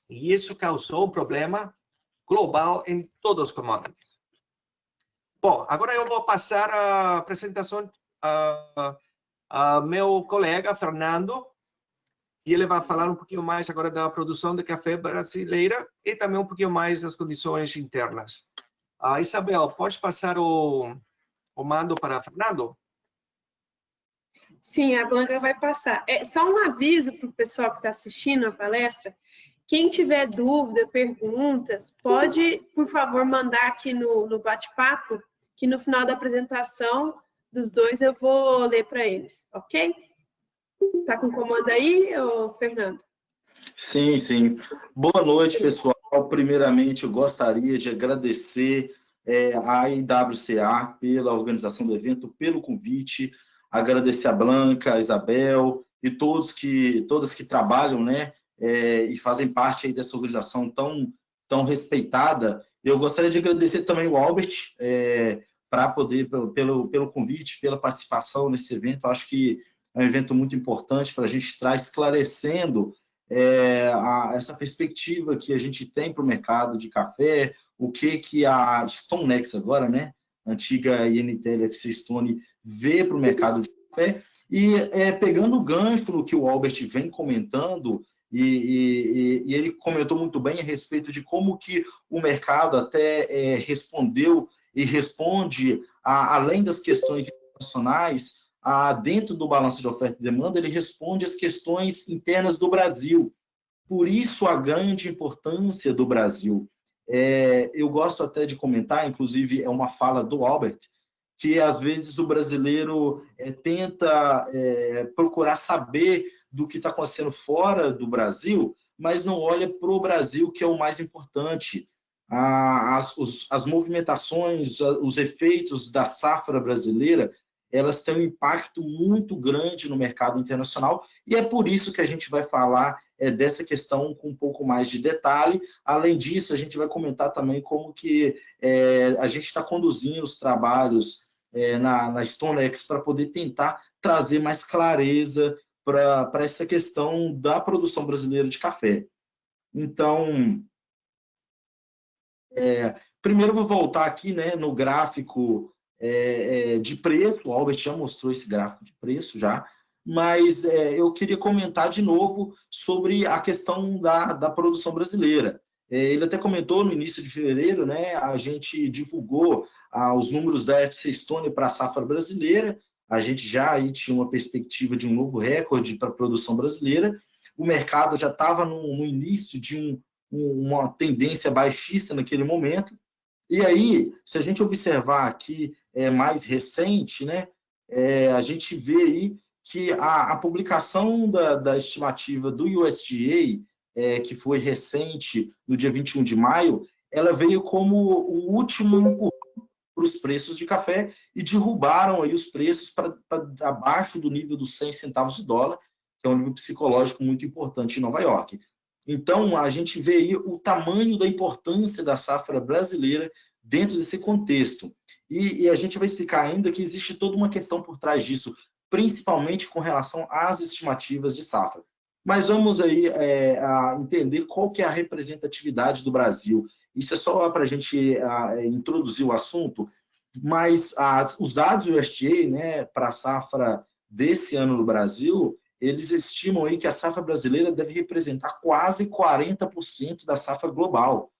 E isso causou um problema global em todos os commodities. Bom, agora eu vou passar a apresentação a meu colega, Fernando, e ele vai falar um pouquinho mais agora da produção de café brasileira e também um pouquinho mais das condições internas. Isabel, pode passar o mando para Fernando? Sim, a Blanca vai passar. Só um aviso para o pessoal que está assistindo a palestra. Quem tiver dúvida, perguntas, pode, por favor, mandar aqui no bate-papo, que no final da apresentação dos dois eu vou ler para eles, ok? Tá com comando aí, Fernando? Sim, sim. Boa noite, pessoal. Primeiramente, eu gostaria de agradecer à IWCA pela organização do evento, pelo convite, agradecer a Blanca, a Isabel e todas que trabalham, né, e fazem parte aí dessa organização tão respeitada. Eu gostaria de agradecer também o Albert para poder, pelo convite, pela participação nesse evento. Eu acho que é um evento muito importante para a gente estar esclarecendo essa perspectiva que a gente tem para o mercado de café, o que a Stonex agora, né, antiga INTL FC Stone, vê para o mercado de café. E pegando o gancho no que o Albert vem comentando, e ele comentou muito bem a respeito de como que o mercado até respondeu e responde, além das questões internacionais, dentro do balanço de oferta e demanda, ele responde às questões internas do Brasil. Por isso, a grande importância do Brasil. Eu gosto até de comentar, inclusive é uma fala do Albert, que às vezes o brasileiro tenta procurar saber do que está acontecendo fora do Brasil, mas não olha para o Brasil, que é o mais importante. As movimentações, os efeitos da safra brasileira, elas têm um impacto muito grande no mercado internacional, e é por isso que a gente vai falar dessa questão com um pouco mais de detalhe. Além disso, a gente vai comentar também como que a gente está conduzindo os trabalhos na Stonex para poder tentar trazer mais clareza para essa questão da produção brasileira de café. Então, primeiro eu vou voltar aqui, né, no gráfico de preço. O Albert já mostrou esse gráfico de preço já, mas eu queria comentar de novo sobre a questão da produção brasileira. Ele até comentou no início de fevereiro, né, a gente divulgou os números da FC Stone para a safra brasileira. A gente já aí tinha uma perspectiva de um novo recorde para a produção brasileira. O mercado já estava no início de uma tendência baixista naquele momento. E aí, se a gente observar aqui mais recente, né, a gente vê aí que a publicação da estimativa do USDA, que foi recente, no dia 21 de maio, ela veio como o último empurrão para os preços de café e derrubaram aí os preços para abaixo do nível dos 100 centavos de dólar, que é um nível psicológico muito importante em Nova York. Então, a gente vê aí o tamanho da importância da safra brasileira dentro desse contexto. E a gente vai explicar ainda que existe toda uma questão por trás disso, principalmente com relação às estimativas de safra. Mas vamos aí entender qual que é a representatividade do Brasil. Isso é só para a gente introduzir o assunto. Mas os dados do USDA, né, para a safra desse ano no Brasil, eles estimam aí que a safra brasileira deve representar quase 40% da safra global.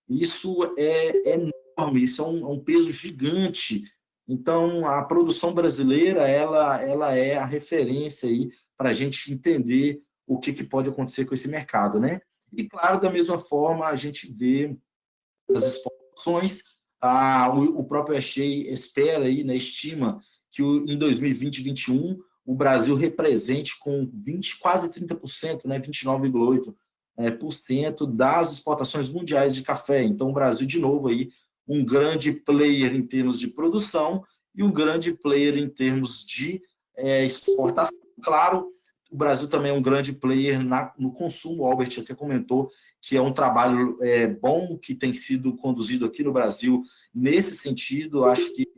Isso é enorme, isso é um peso gigante. Então, a produção brasileira ela é a referência aí para a gente entender o que pode acontecer com esse mercado, né? E, claro, da mesma forma, a gente vê as exportações. O próprio USDA espera aí, né, estima que em 2020 e 2021 o Brasil represente com quase 30%, né, 29,8% das exportações mundiais de café. Então, o Brasil, de novo, aí, um grande player em termos de produção e um grande player em termos de exportação. Claro, o Brasil também é um grande player no consumo. O Albert até comentou que é um trabalho bom que tem sido conduzido aqui no Brasil nesse sentido. Acho que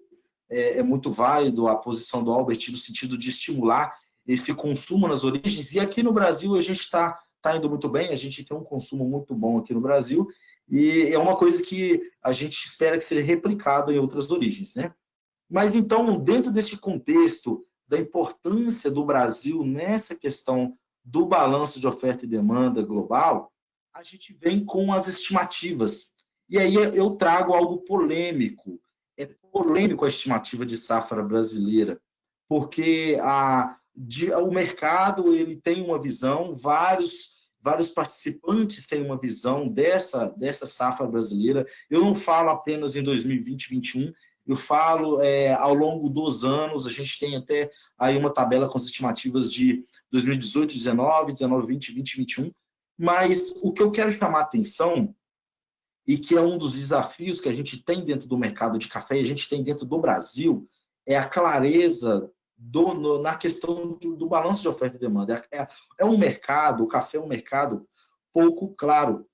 é muito válido a posição do Albert no sentido de estimular esse consumo nas origens. E aqui no Brasil a gente está indo muito bem, a gente tem um consumo muito bom aqui no Brasil, e é uma coisa que a gente espera que seja replicado em outras origens, né? Mas então, dentro desse contexto da importância do Brasil nessa questão do balanço de oferta e demanda global, a gente vem com as estimativas. E aí eu trago algo polêmico. É polêmico a estimativa de safra brasileira, porque o mercado ele tem uma visão, vários participantes têm uma visão dessa safra brasileira. Eu não falo apenas em 2020 e 2021, eu falo ao longo dos anos. A gente tem até aí uma tabela com as estimativas de 2018, 19, 19, 20, 20, 21. Mas o que eu quero chamar a atenção, e que é um dos desafios que a gente tem dentro do mercado de café, e a gente tem dentro do Brasil, é a clareza na questão do balanço de oferta e demanda. É um mercado, o café é um mercado pouco claro.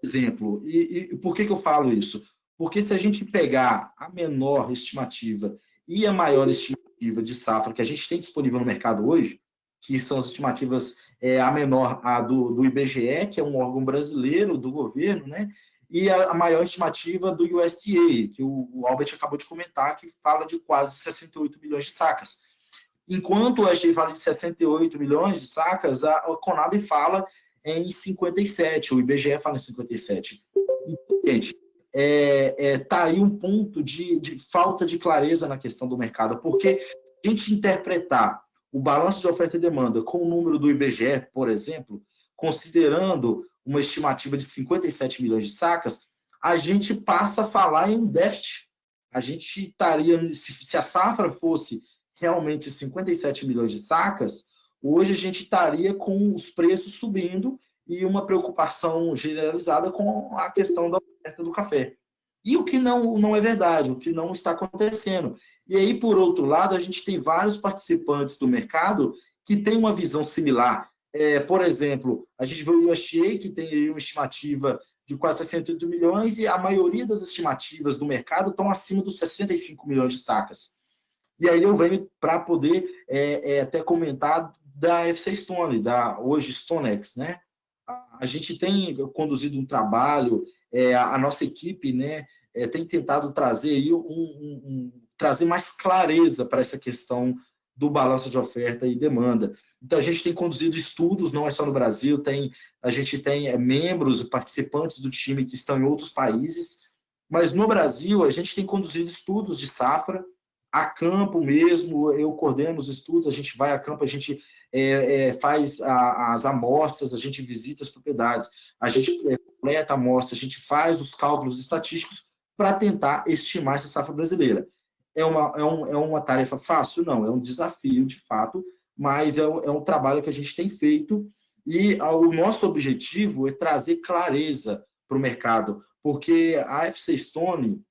Exemplo, e por que eu falo isso? Porque se a gente pegar a menor estimativa e a maior estimativa de safra que a gente tem disponível no mercado hoje, que são as estimativas, a menor, a do IBGE, que é um órgão brasileiro do governo, né? E a maior estimativa do USDA, que o Albert acabou de comentar, que fala de quase 68 milhões de sacas. Enquanto a USDA fala de 68 milhões de sacas, a Conab fala em 57, o IBGE fala em 57. Então, gente, tá aí um ponto de falta de clareza na questão do mercado, porque se a gente interpretar o balanço de oferta e demanda com o número do IBGE, por exemplo, considerando uma estimativa de 57 milhões de sacas, a gente passa a falar em déficit. A gente estaria, se a safra fosse realmente 57 milhões de sacas, hoje a gente estaria com os preços subindo e uma preocupação generalizada com a questão da oferta do café. E o que não é verdade, o que não está acontecendo. E aí, por outro lado, a gente tem vários participantes do mercado que têm uma visão similar. Por exemplo, a gente vê o USDA, que tem uma estimativa de quase 68 milhões, e a maioria das estimativas do mercado estão acima dos 65 milhões de sacas. E aí eu venho para poder até comentar da FC Stone, hoje Stonex, né? A gente tem conduzido um trabalho, a nossa equipe, né, tem tentado trazer aí trazer mais clareza para essa questão do balanço de oferta e demanda. Então, a gente tem conduzido estudos, não é só no Brasil, a gente tem membros, participantes do time que estão em outros países, mas no Brasil a gente tem conduzido estudos de safra, a campo mesmo. Eu coordeno os estudos, a gente vai a campo, a gente faz as amostras, a gente visita as propriedades, a gente completa a amostra, a gente faz os cálculos estatísticos para tentar estimar essa safra brasileira. É uma tarefa fácil? Não, é um desafio, de fato, mas é um trabalho que a gente tem feito, e o nosso objetivo é trazer clareza para o mercado, porque a FC Stone,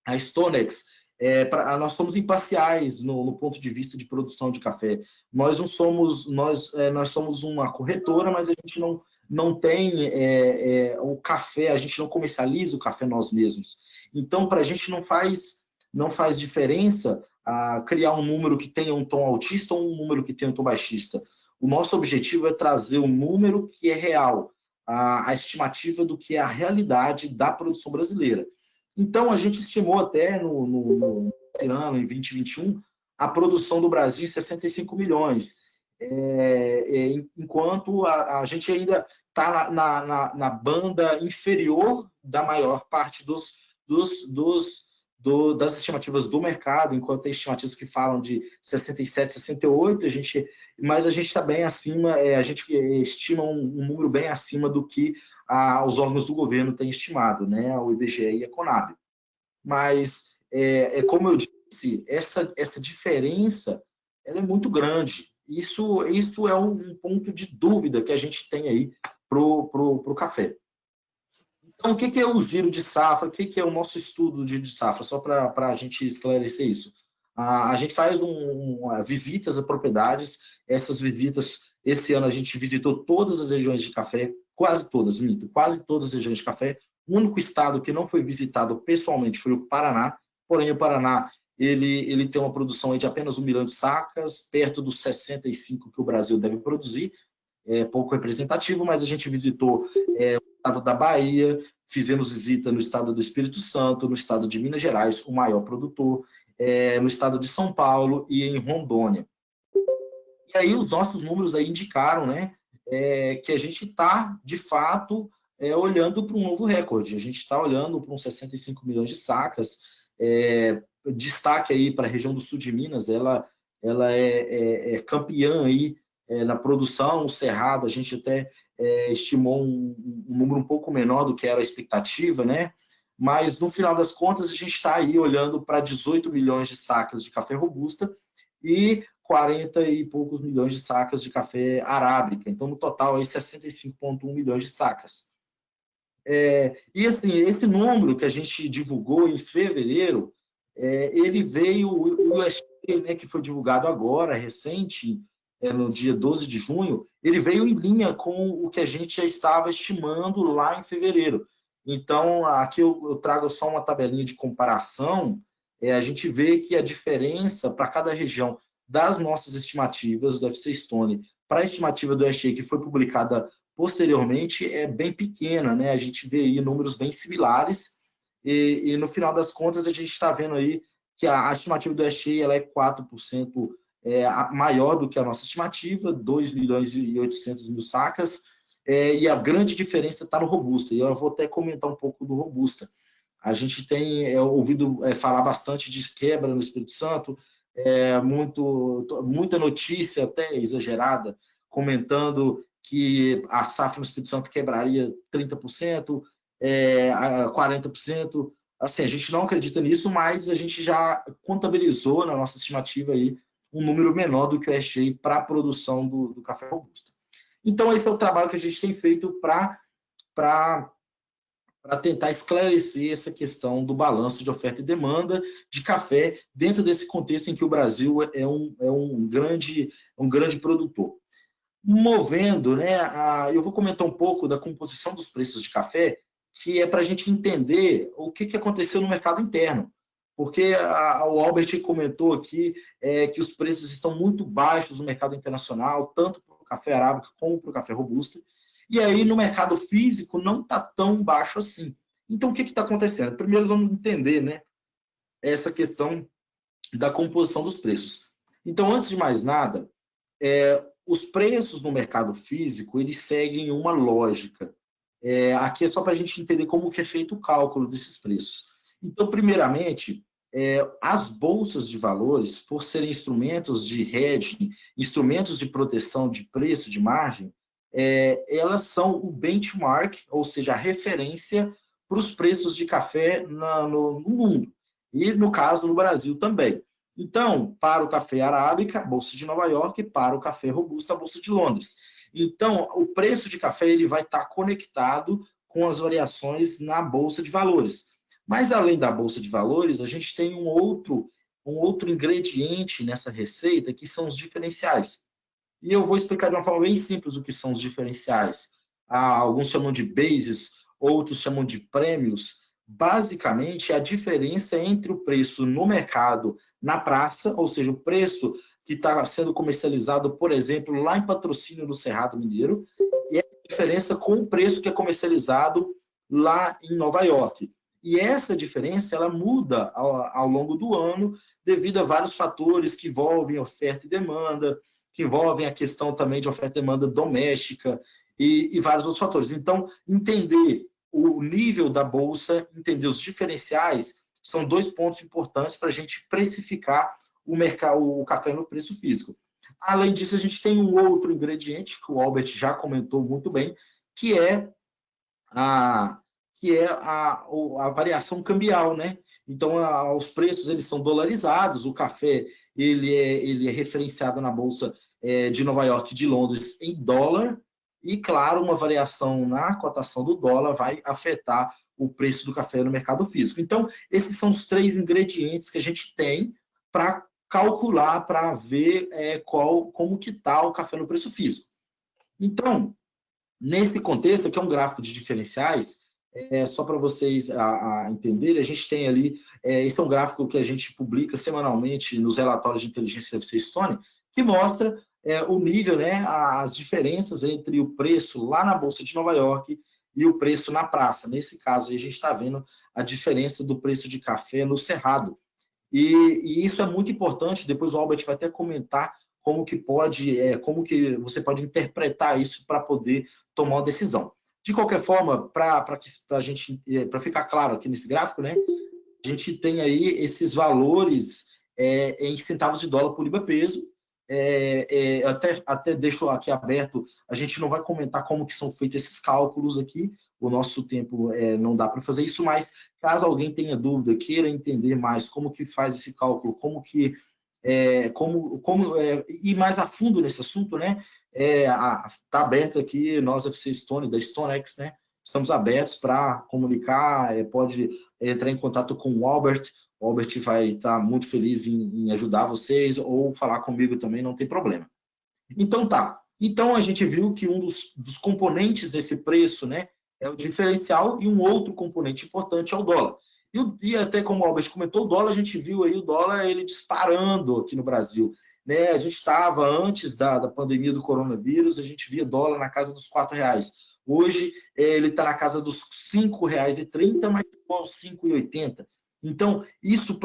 a Stonex, nós somos imparciais no ponto de vista de produção de café. Nós somos uma corretora, mas a gente não tem o café, a gente não comercializa o café nós mesmos. Então, para a gente não faz diferença criar um número que tenha um tom altista ou um número que tenha um tom baixista. O nosso objetivo é trazer um número que é real, a estimativa do que é a realidade da produção brasileira. Então, a gente estimou até no ano, em 2021, a produção do Brasil em 65 milhões, enquanto a gente ainda está na banda inferior da maior parte das estimativas do mercado, enquanto tem estimativas que falam de 67, 68, mas a gente está bem acima, a gente estima um número bem acima do que os órgãos do governo têm estimado, né, o IBGE e a Conab. Mas, como eu disse, essa diferença ela é muito grande. Isso é um ponto de dúvida que a gente tem aí para o café. Então, o que é o giro de safra? O que é o nosso estudo de safra? Só para a gente esclarecer isso. A gente faz visitas a propriedades. Essas visitas, esse ano a gente visitou todas as regiões de café, quase todas as regiões de café. O único estado que não foi visitado pessoalmente foi o Paraná. Porém, o Paraná ele tem uma produção de apenas 1 milhão de sacas, perto dos 65 que o Brasil deve produzir. É pouco representativo, mas a gente visitou o estado da Bahia, fizemos visita no estado do Espírito Santo, no estado de Minas Gerais, o maior produtor, no estado de São Paulo e em Rondônia. E aí os nossos números aí indicaram, né, que a gente está, de fato, olhando para um novo recorde. A gente está olhando para uns 65 milhões de sacas. Destaque aí para a região do sul de Minas, ela é campeã aí na produção. O Cerrado, a gente até estimou um número um pouco menor do que era a expectativa, né? Mas, no final das contas, a gente está aí olhando para 18 milhões de sacas de café robusta e 40 e poucos milhões de sacas de café arábica. Então, no total, aí 65,1 milhões de sacas. E, assim, esse número que a gente divulgou em fevereiro, ele veio, o USDA, né, que foi divulgado agora, recente, no dia 12 de junho, ele veio em linha com o que a gente já estava estimando lá em fevereiro. Então, aqui eu trago só uma tabelinha de comparação. A gente vê que a diferença para cada região das nossas estimativas do FC Stone para a estimativa do USDA, que foi publicada posteriormente, é bem pequena, né? A gente vê aí números bem similares e no final das contas, a gente está vendo aí que a estimativa do USDA ela é 4% maior do que a nossa estimativa, 2 milhões e 800 mil sacas, e a grande diferença está no Robusta. E eu vou até comentar um pouco do Robusta. A gente tem ouvido falar bastante de quebra no Espírito Santo, muita notícia até exagerada, comentando que a safra no Espírito Santo quebraria 30%, 40%. Assim, a gente não acredita nisso, mas a gente já contabilizou na nossa estimativa aí um número menor do que o USDA para a produção do café robusta. Então, esse é o trabalho que a gente tem feito para tentar esclarecer essa questão do balanço de oferta e demanda de café dentro desse contexto em que o Brasil é um grande produtor. Movendo, né, eu vou comentar um pouco da composição dos preços de café, que é para a gente entender o que aconteceu no mercado interno. Porque o Albert comentou aqui que os preços estão muito baixos no mercado internacional, tanto para o café arábica como para o café robusta. E aí, no mercado físico, não está tão baixo assim. Então, o que está acontecendo? Primeiro, vamos entender, né, essa questão da composição dos preços. Então, antes de mais nada, os preços no mercado físico, eles seguem uma lógica. Aqui é só para a gente entender como que é feito o cálculo desses preços. Então, primeiramente, as bolsas de valores, por serem instrumentos de hedging, instrumentos de proteção de preço, de margem, elas são o benchmark, ou seja, a referência para os preços de café no mundo. E, no caso, no Brasil também. Então, para o café arábica, a Bolsa de Nova York, e para o café robusto, a Bolsa de Londres. Então, o preço de café ele vai estar conectado com as variações na Bolsa de Valores. Mas, além da Bolsa de Valores, a gente tem um outro ingrediente nessa receita, que são os diferenciais. E eu vou explicar de uma forma bem simples o que são os diferenciais. Alguns chamam de bases, outros chamam de prêmios. Basicamente, a diferença entre o preço no mercado, na praça, ou seja, o preço que está sendo comercializado, por exemplo, lá em Patrocínio do Cerrado Mineiro, e a diferença com o preço que é comercializado lá em Nova York. E essa diferença ela muda ao longo do ano devido a vários fatores que envolvem oferta e demanda, que envolvem a questão também de oferta e demanda doméstica e vários outros fatores. Então, entender o nível da bolsa, entender os diferenciais, são 2 pontos importantes para a gente precificar o café no preço físico. Além disso, a gente tem um outro ingrediente, que o Albert já comentou muito bem, que é a variação cambial, né? Então, os preços eles são dolarizados, o café ele é referenciado na Bolsa de Nova York e de Londres em dólar, e, claro, uma variação na cotação do dólar vai afetar o preço do café no mercado físico. Então, esses são os 3 ingredientes que a gente tem para calcular, para ver como que está o café no preço físico. Então, nesse contexto, aqui é um gráfico de diferenciais, só para vocês entenderem, a gente tem ali, esse é um gráfico que a gente publica semanalmente nos relatórios de inteligência da FC Stone, que mostra o nível, né, as diferenças entre o preço lá na Bolsa de Nova York e o preço na praça. Nesse caso, a gente está vendo a diferença do preço de café no Cerrado. E isso é muito importante, depois o Albert vai até comentar como que você pode interpretar isso para poder tomar uma decisão. De qualquer forma, para ficar claro aqui nesse gráfico, né, a gente tem aí esses valores em centavos de dólar por libra peso. Até deixo aqui aberto, a gente não vai comentar como que são feitos esses cálculos aqui, o nosso tempo não dá para fazer isso, mas caso alguém tenha dúvida, queira entender mais como que faz esse cálculo, ir mais a fundo nesse assunto, né? Está aberto aqui, nós, FC Stone, da StoneX, né? Estamos abertos para comunicar, pode entrar em contato com o Albert vai estar muito feliz em ajudar vocês, ou falar comigo também, não tem problema. Então tá, então a gente viu que um dos componentes desse preço, né, é o diferencial, e um outro componente importante é o dólar. E até como o Albert comentou, o dólar, a gente viu aí o dólar ele disparando aqui no Brasil. Né? A gente estava, antes da pandemia do coronavírus, a gente via dólar na casa dos R$4. Hoje, ele está na casa dos R$5,30, mas aos R$5,80. Então, isso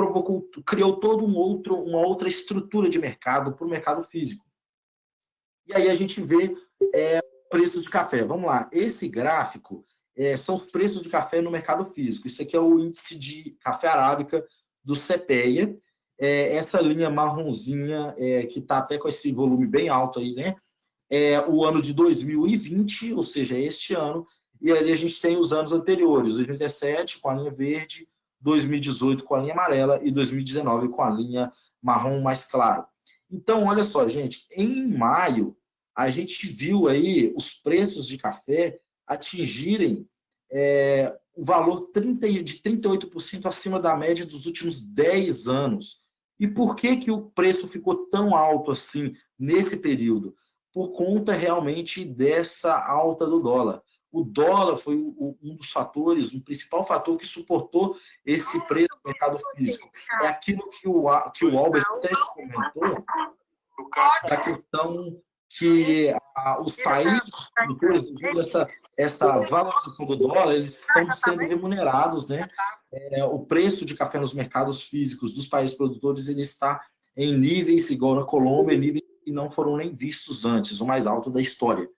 criou toda uma outra estrutura de mercado para o mercado físico. E aí a gente vê preços de café. Vamos lá, esse gráfico são os preços de café no mercado físico. Isso aqui é o índice de café arábica do CPEA. Essa linha marronzinha, que está até com esse volume bem alto aí, né? O ano de 2020, ou seja, este ano, e ali a gente tem os anos anteriores, 2017 com a linha verde, 2018 com a linha amarela e 2019 com a linha marrom mais claro. Então, olha só, gente, em maio, a gente viu aí os preços de café atingirem o valor de 38% acima da média dos últimos 10 anos. E por que o preço ficou tão alto assim nesse período? Por conta realmente dessa alta do dólar. O dólar foi um dos fatores, um principal fator que suportou esse preço no mercado físico. É aquilo que o Albert até comentou, a questão que os países produtores, devido a essa valorização do dólar, eles estão sendo remunerados, né? O preço de café nos mercados físicos dos países produtores ele está em níveis, igual na Colômbia, níveis que não foram nem vistos antes, o mais alto da história.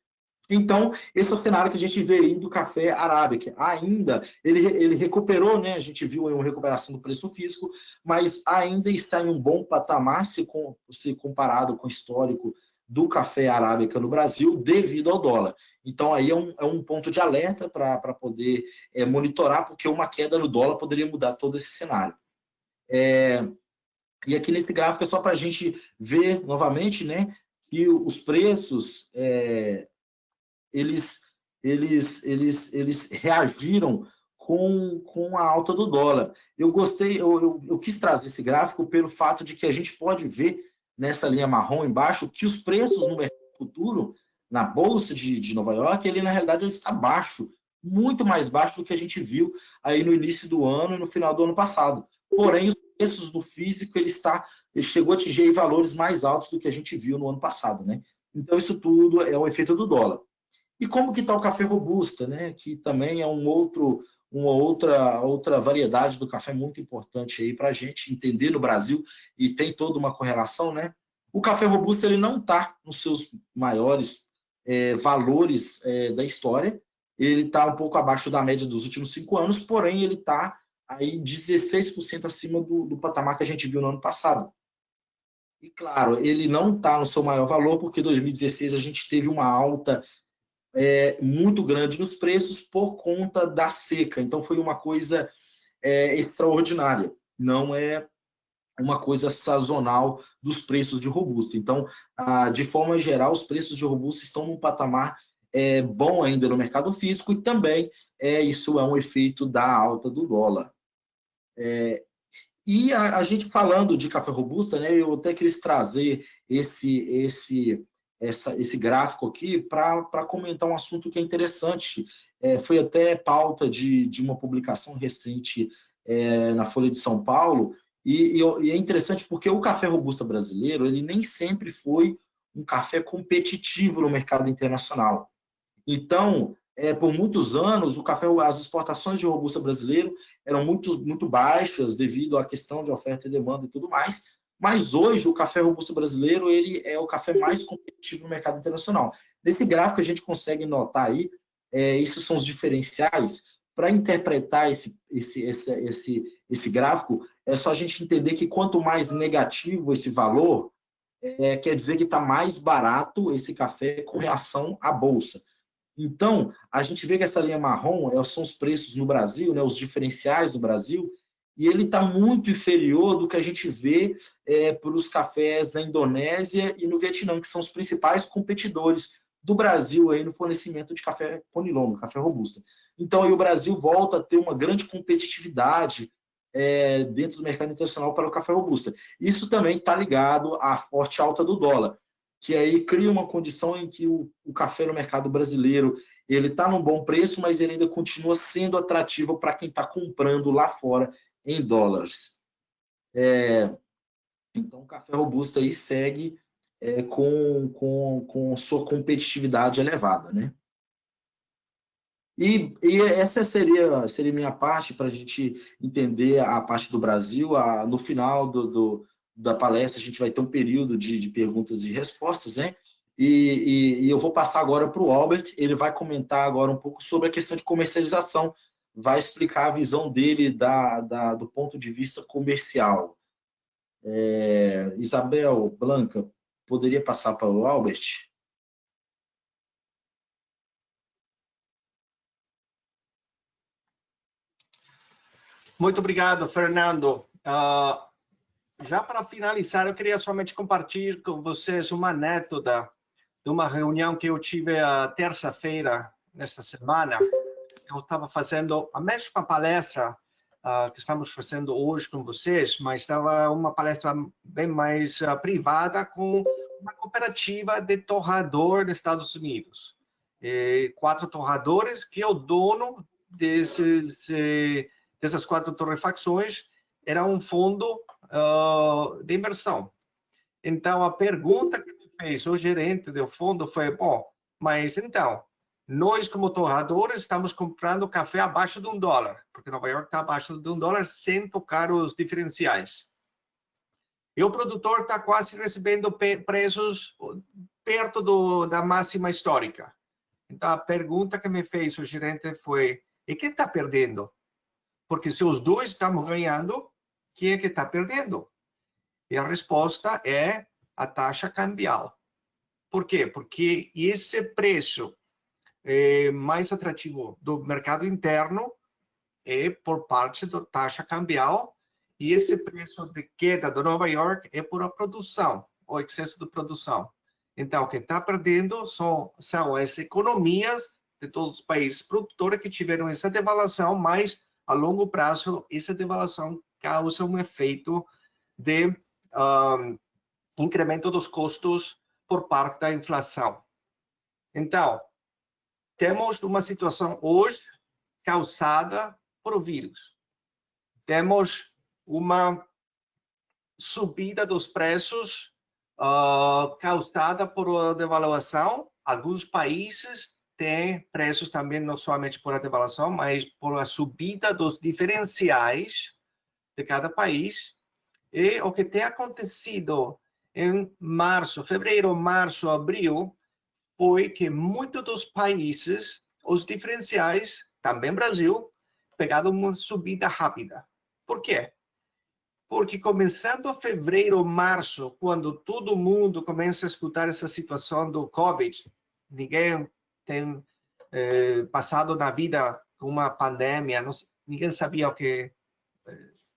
Então, esse é o cenário que a gente vê aí do café arábica. Ainda, ele recuperou, né? A gente viu aí uma recuperação do preço físico, mas ainda está em um bom patamar se comparado com o histórico do café arábica no Brasil, devido ao dólar. Então, aí é um ponto de alerta para poder monitorar, porque uma queda no dólar poderia mudar todo esse cenário. E aqui nesse gráfico é só para a gente ver novamente, né, que os preços eles reagiram com a alta do dólar. Eu quis trazer esse gráfico pelo fato de que a gente pode ver nessa linha marrom embaixo que os preços no mercado futuro, na Bolsa de Nova York, ele na realidade ele está baixo, muito mais baixo do que a gente viu aí no início do ano e no final do ano passado. Porém, os preços do físico ele chegou a atingir valores mais altos do que a gente viu no ano passado, né? Então, isso tudo é o efeito do dólar. E como que está o café robusta, né? Que também é um outro uma outra variedade do café muito importante aí para a gente entender no Brasil, e tem toda uma correlação, né? O café robusto ele não está nos seus maiores valores da história, ele está um pouco abaixo da média dos últimos 5 anos, porém ele está aí 16% acima do patamar que a gente viu no ano passado. E claro, ele não está no seu maior valor, porque em 2016 a gente teve uma alta muito grande nos preços por conta da seca. Então foi uma coisa extraordinária, não é uma coisa sazonal dos preços de robusta. Então, de forma geral, os preços de robusta estão num patamar bom ainda no mercado físico, e também isso é um efeito da alta do dólar. E a gente falando de café robusta, né, eu até quis trazer esse gráfico aqui para comentar um assunto que é interessante. Foi até pauta de uma publicação recente na Folha de São Paulo, e é interessante porque o café robusta brasileiro ele nem sempre foi um café competitivo no mercado internacional. Então, por muitos anos, as exportações de robusta brasileiro eram muito baixas devido à questão de oferta e demanda e tudo mais, mas hoje o café robusta brasileiro ele é o café mais competitivo no mercado internacional. Nesse gráfico a gente consegue notar aí, esses são os diferenciais. Para interpretar esse gráfico, é só a gente entender que quanto mais negativo esse valor, quer dizer que está mais barato esse café com relação à bolsa. Então, a gente vê que essa linha marrom são os preços no Brasil, né, os diferenciais do Brasil, e ele está muito inferior do que a gente vê para os cafés na Indonésia e no Vietnã, que são os principais competidores do Brasil aí no fornecimento de café conilon, café robusta. Então, aí o Brasil volta a ter uma grande competitividade dentro do mercado internacional para o café robusta. Isso também está ligado à forte alta do dólar, que aí cria uma condição em que o café no mercado brasileiro ele está num bom preço, mas ele ainda continua sendo atrativo para quem está comprando lá fora em dólares. Então, o café robusto aí segue com sua competitividade elevada, né? E essa seria minha parte para a gente entender a parte do Brasil. No final da palestra, a gente vai ter um período de perguntas e respostas, né? E eu vou passar agora para o Albert, ele vai comentar agora um pouco sobre a questão de comercialização, vai explicar a visão dele do ponto de vista comercial. Isabel, Blanca, poderia passar para o Albert? Muito obrigado, Fernando. Já para finalizar, eu queria somente compartilhar com vocês uma anedota de uma reunião que eu tive a terça-feira, nesta semana. Eu estava fazendo a mesma palestra que estamos fazendo hoje com vocês, mas estava uma palestra bem mais privada com uma cooperativa de torrador dos Estados Unidos. 4 torradores que é o dono dessas 4 torrefacções era um fundo de inversão. Então, a pergunta que me fez o gerente do fundo foi, bom, mas então, nós como torradores estamos comprando café abaixo de $1, porque Nova York está abaixo de $1 sem tocar os diferenciais. E o produtor está quase recebendo preços perto da máxima histórica. Então, a pergunta que me fez o gerente foi, e quem está perdendo? Porque se os dois estão ganhando, quem é que está perdendo? E a resposta é a taxa cambial. Por quê? Porque esse preço mais atrativo do mercado interno é por parte da taxa cambial, e esse preço de queda do Nova York é por a produção, o excesso de produção. Então, o que está perdendo são as economias de todos os países produtores que tiveram essa devaluação, mas a longo prazo, essa devaluação causa um efeito de incremento dos custos por parte da inflação. Então, temos uma situação hoje causada por vírus. Temos uma subida dos preços causada por devaluação. Alguns países tem preços também, não somente por a devaluação, mas por a subida dos diferenciais de cada país. E o que tem acontecido em março, fevereiro, março, abril, foi que muitos dos países, os diferenciais, também Brasil, pegaram uma subida rápida. Por quê? Porque começando fevereiro, março, quando todo mundo começa a escutar essa situação do Covid, ninguém tem passado na vida com uma pandemia, ninguém sabia o que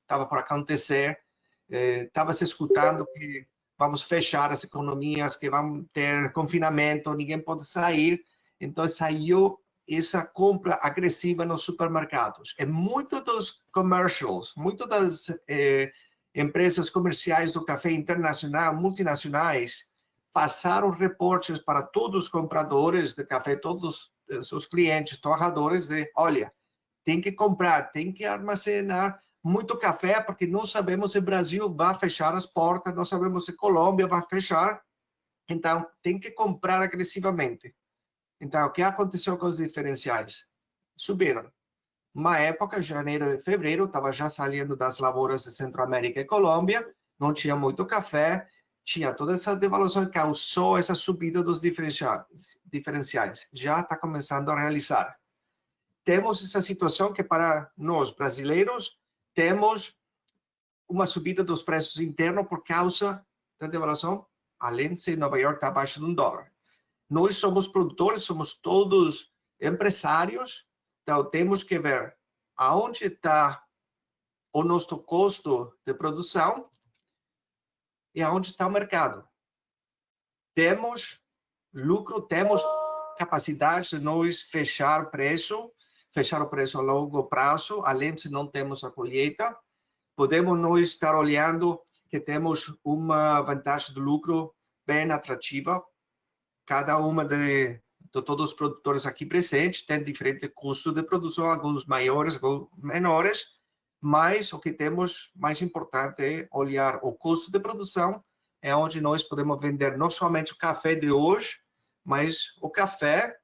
estava por acontecer, estava se escutando que vamos fechar as economias, que vamos ter confinamento, ninguém pode sair, então saiu essa compra agressiva nos supermercados. E muitos dos commercials, muitas das empresas comerciais do café internacional, multinacionais, passaram reportes para todos os compradores de café, todos os seus clientes, torradores, de, olha, tem que comprar, tem que armazenar muito café, porque não sabemos se o Brasil vai fechar as portas, não sabemos se a Colômbia vai fechar, então tem que comprar agressivamente. Então, o que aconteceu com os diferenciais? Subiram. Uma época, janeiro e fevereiro, estava já saindo das lavouras de Centro-América e Colômbia, não tinha muito café, tinha toda essa devaluação que causou essa subida dos diferenciais. Já está começando a realizar. Temos essa situação que para nós, brasileiros, temos uma subida dos preços internos por causa da devaluação, além de Nova York está abaixo de $1. Nós somos produtores, somos todos empresários, então temos que ver aonde está o nosso custo de produção e aonde está o mercado. Temos lucro, temos capacidade de nós fechar o preço a longo prazo, além de não temos a colheita. Podemos nós estar olhando que temos uma vantagem de lucro bem atrativa. Cada uma de todos os produtores aqui presentes tem diferente custo de produção, alguns maiores, alguns menores, mas o que temos mais importante é olhar o custo de produção, é onde nós podemos vender não somente o café de hoje, mas o café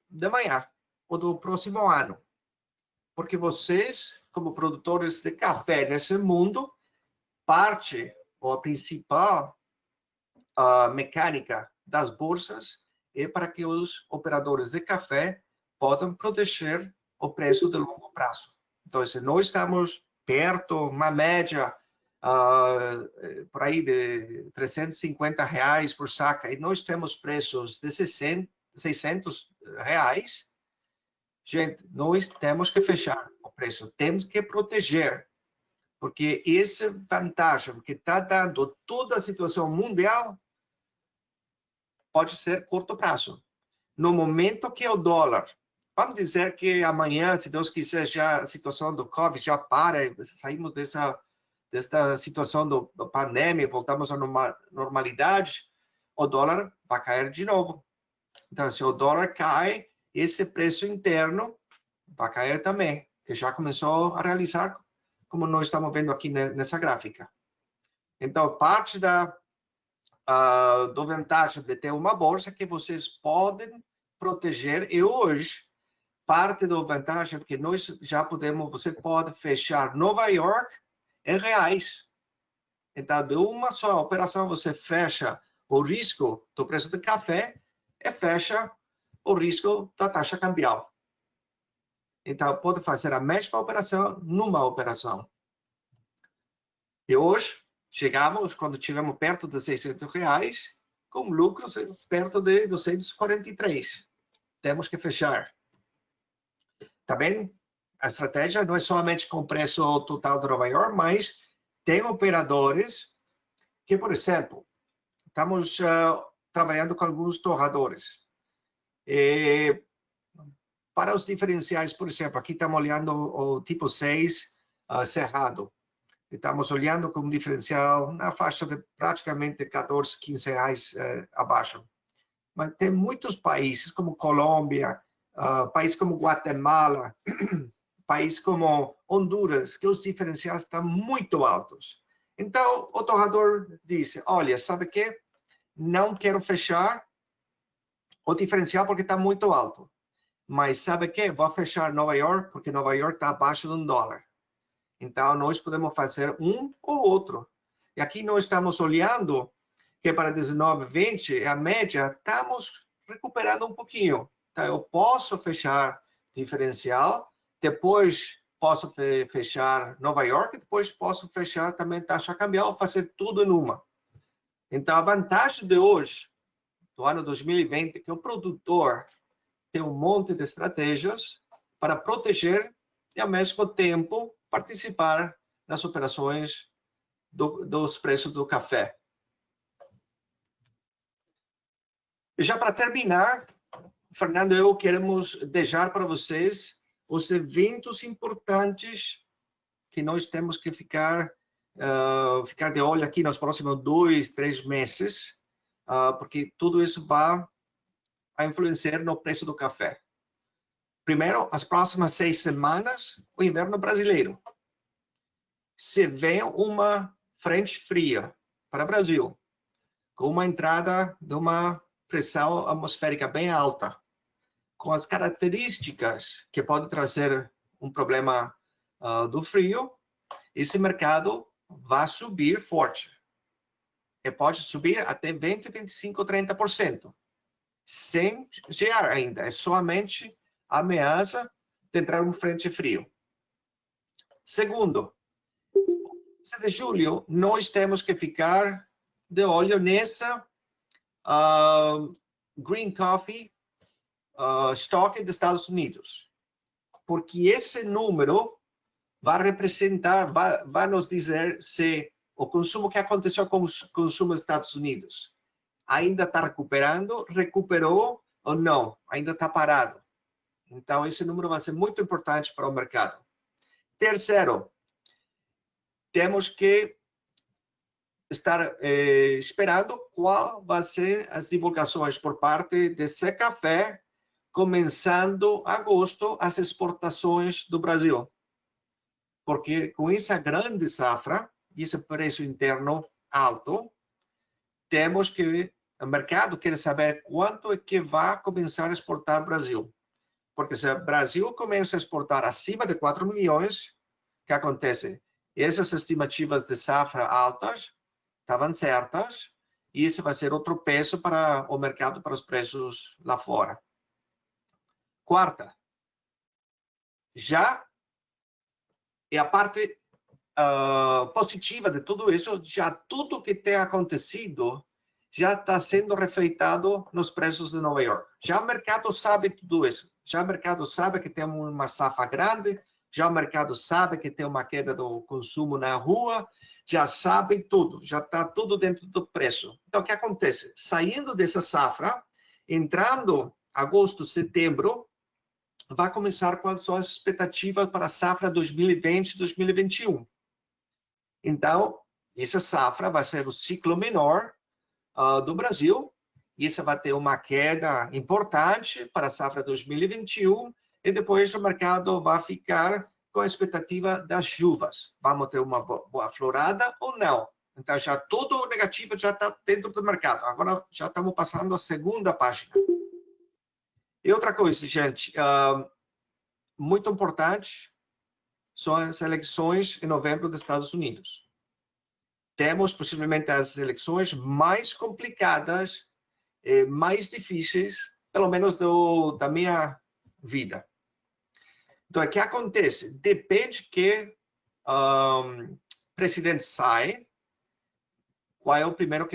de amanhã, ou do próximo ano. Porque vocês, como produtores de café nesse mundo, parte, ou a principal mecânica das bolsas é para que os operadores de café possam proteger o preço de longo prazo. Então, se nós estamos perto, uma média por aí de R$350 por saca, e nós temos preços de R$600, gente, nós temos que fechar o preço, temos que proteger, porque essa vantagem que está dando toda a situação mundial pode ser curto prazo. No momento que o dólar, vamos dizer que amanhã, se Deus quiser, já a situação do Covid já para, saímos desta situação da pandemia, voltamos à normalidade, o dólar vai cair de novo. Então, se o dólar cai, esse preço interno vai cair também, que já começou a realizar, como nós estamos vendo aqui nessa gráfica. Então, parte da vantagem de ter uma bolsa que vocês podem proteger, e hoje, parte da vantagem que nós já podemos, você pode fechar Nova York em reais. Então, de uma só operação, você fecha o risco do preço do café e fecha o risco da taxa cambial. Então, pode fazer a mesma operação numa operação. E hoje, chegamos, quando tivemos perto de R$600, com lucros perto de 243. Temos que fechar. Também, a estratégia não é somente com o preço total de Nova York, mas tem operadores que, por exemplo, estamos trabalhando com alguns torradores. Para os diferenciais, por exemplo, aqui estamos olhando o tipo 6 cerrado. Estamos olhando com um diferencial na faixa de praticamente R$14, R$15 abaixo. Mas tem muitos países, como Colômbia, países como Guatemala, países como Honduras, que os diferenciais estão muito altos. Então, o torrador disse, olha, sabe o quê? Não quero fechar o diferencial porque está muito alto. Mas sabe o que? Vou fechar Nova York, porque Nova York está abaixo de $1. Então, nós podemos fazer um ou outro. E aqui nós estamos olhando que para 19, 20, a média, estamos recuperando um pouquinho. Então, eu posso fechar diferencial, depois posso fechar Nova York, depois posso fechar também taxa cambial, fazer tudo em uma. Então, a vantagem de hoje, do ano 2020, é que o produtor tem um monte de estratégias para proteger e, ao mesmo tempo, participar nas operações dos preços do café. E já para terminar, Fernando e eu queremos deixar para vocês os eventos importantes que nós temos que ficar de olho aqui nos próximos 2, 3 meses, porque tudo isso vai influenciar no preço do café. Primeiro, as próximas 6 semanas, o inverno brasileiro. Se vem uma frente fria para o Brasil, com uma entrada de uma pressão atmosférica bem alta, com as características que pode trazer um problema do frio, esse mercado vai subir forte. E pode subir até 20, 25, 30%. Sem gear ainda, é somente a ameaça de entrar um frente frio. Segundo, de julho, nós temos que ficar de olho nessa Green Coffee estoque dos Estados Unidos, porque esse número vai representar, vai nos dizer se o consumo que aconteceu com o consumo dos Estados Unidos ainda está recuperou ou não, ainda está parado. Então, esse número vai ser muito importante para o mercado. Terceiro, temos que estar esperando qual vai ser as divulgações por parte de Secafé, começando agosto as exportações do Brasil. Porque com essa grande safra, e esse preço interno alto, temos que, o mercado quer saber quanto é que vai começar a exportar o Brasil. Porque se o Brasil começa a exportar acima de 4 milhões, o que acontece? Essas estimativas de safra altas estavam certas, e isso vai ser outro peso para o mercado, para os preços lá fora. Quarta, já é a parte positiva de tudo isso, já tudo que tem acontecido já está sendo refletido nos preços de Nova York. Já o mercado sabe tudo isso. Já o mercado sabe que tem uma safra grande, já o mercado sabe que tem uma queda do consumo na rua, já sabe tudo, já está tudo dentro do preço. Então, o que acontece? Saindo dessa safra, entrando agosto, setembro, vai começar com as suas expectativas para a safra 2020-2021. Então, essa safra vai ser o ciclo menor do Brasil, e isso vai ter uma queda importante para a safra 2021, e depois o mercado vai ficar com a expectativa das chuvas. Vamos ter uma boa florada ou não? Então, já tudo negativo já está dentro do mercado. Agora, já estamos passando a segunda página. E outra coisa, gente, muito importante, são as eleições em novembro dos Estados Unidos. Temos, possivelmente, as eleições mais complicadas, mais difíceis, pelo menos da minha vida. Então, o que acontece? Depende que o presidente sai, qual é o primeiro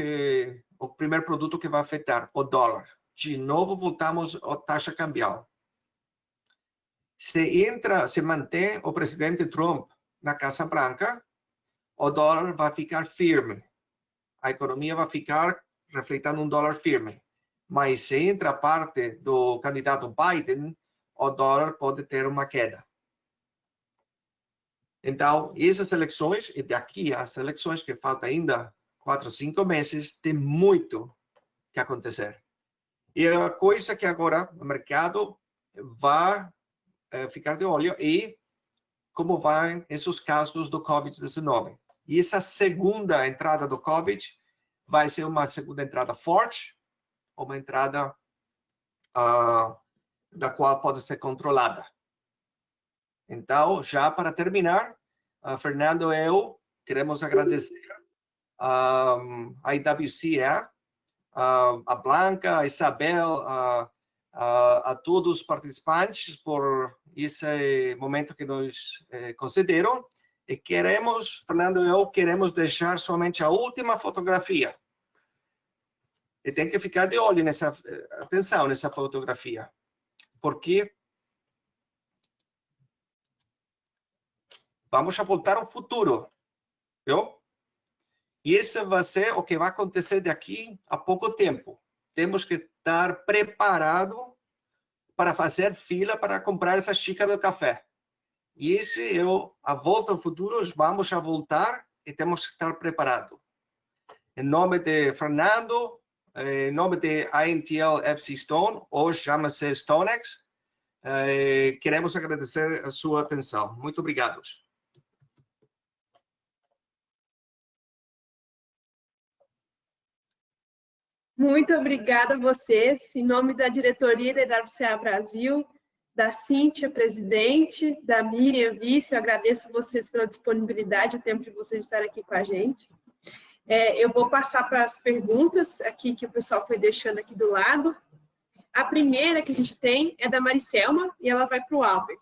produto que vai afetar? O dólar. De novo, voltamos à taxa cambial. Se mantém o presidente Trump na Casa Branca, o dólar vai ficar firme. A economia vai ficar refletindo um dólar firme. Mas se entra a parte do candidato Biden, o dólar pode ter uma queda. Então, essas eleições, e daqui às eleições, que falta ainda 4, 5 meses, tem muito que acontecer. E a coisa que agora o mercado vai ficar de olho e como vai esses casos do Covid-19. E essa segunda entrada do Covid vai ser uma segunda entrada forte, uma entrada da qual pode ser controlada. Então, já para terminar, Fernando e eu queremos agradecer a IWCA, a Blanca, a Isabel, a todos os participantes por esse momento que nos concederam. E queremos, Fernando e eu, queremos deixar somente a última fotografia. E tem que ficar de olho atenção nessa fotografia. Porque vamos a voltar ao futuro, viu? E isso vai ser o que vai acontecer daqui a pouco tempo. Temos que estar preparados para fazer fila para comprar essa xícara de café. E esse é a volta ao futuro, vamos a voltar e temos que estar preparados. Em nome de Fernando, em nome de INTL FC Stone, hoje chama-se StoneX, queremos agradecer a sua atenção. Muito obrigado. Muito obrigada a vocês, em nome da diretoria da IWCA Brasil, da Cíntia, presidente, da Miriam, vice. Eu agradeço vocês pela disponibilidade, o tempo de vocês estarem aqui com a gente. Eu vou passar para as perguntas aqui que o pessoal foi deixando aqui do lado. A primeira que a gente tem é da Maricelma e ela vai para o Albert.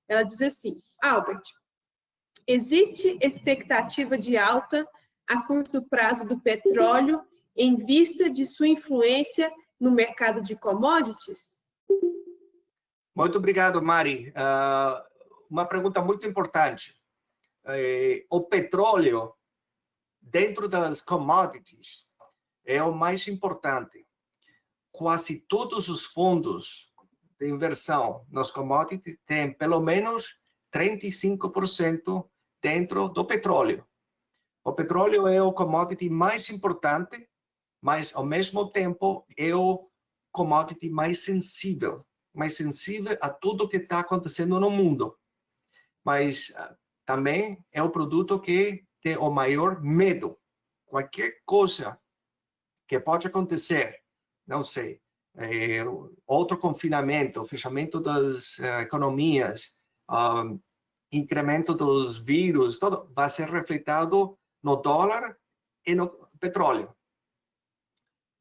Ela diz assim: Albert, existe expectativa de alta a curto prazo do petróleo em vista de sua influência no mercado de commodities? Muito obrigado, Mari. Uma pergunta muito importante. O petróleo, dentro das commodities, é o mais importante. Quase todos os fundos de inversão nas commodities têm pelo menos 35% dentro do petróleo. O petróleo é o commodity mais importante, mas, ao mesmo tempo, é o commodity mais sensível a tudo que está acontecendo no mundo. Mas também é o produto que tem o maior medo. Qualquer coisa que pode acontecer, não sei, outro confinamento, fechamento das economias, incremento dos vírus, tudo vai ser refletido no dólar e no petróleo.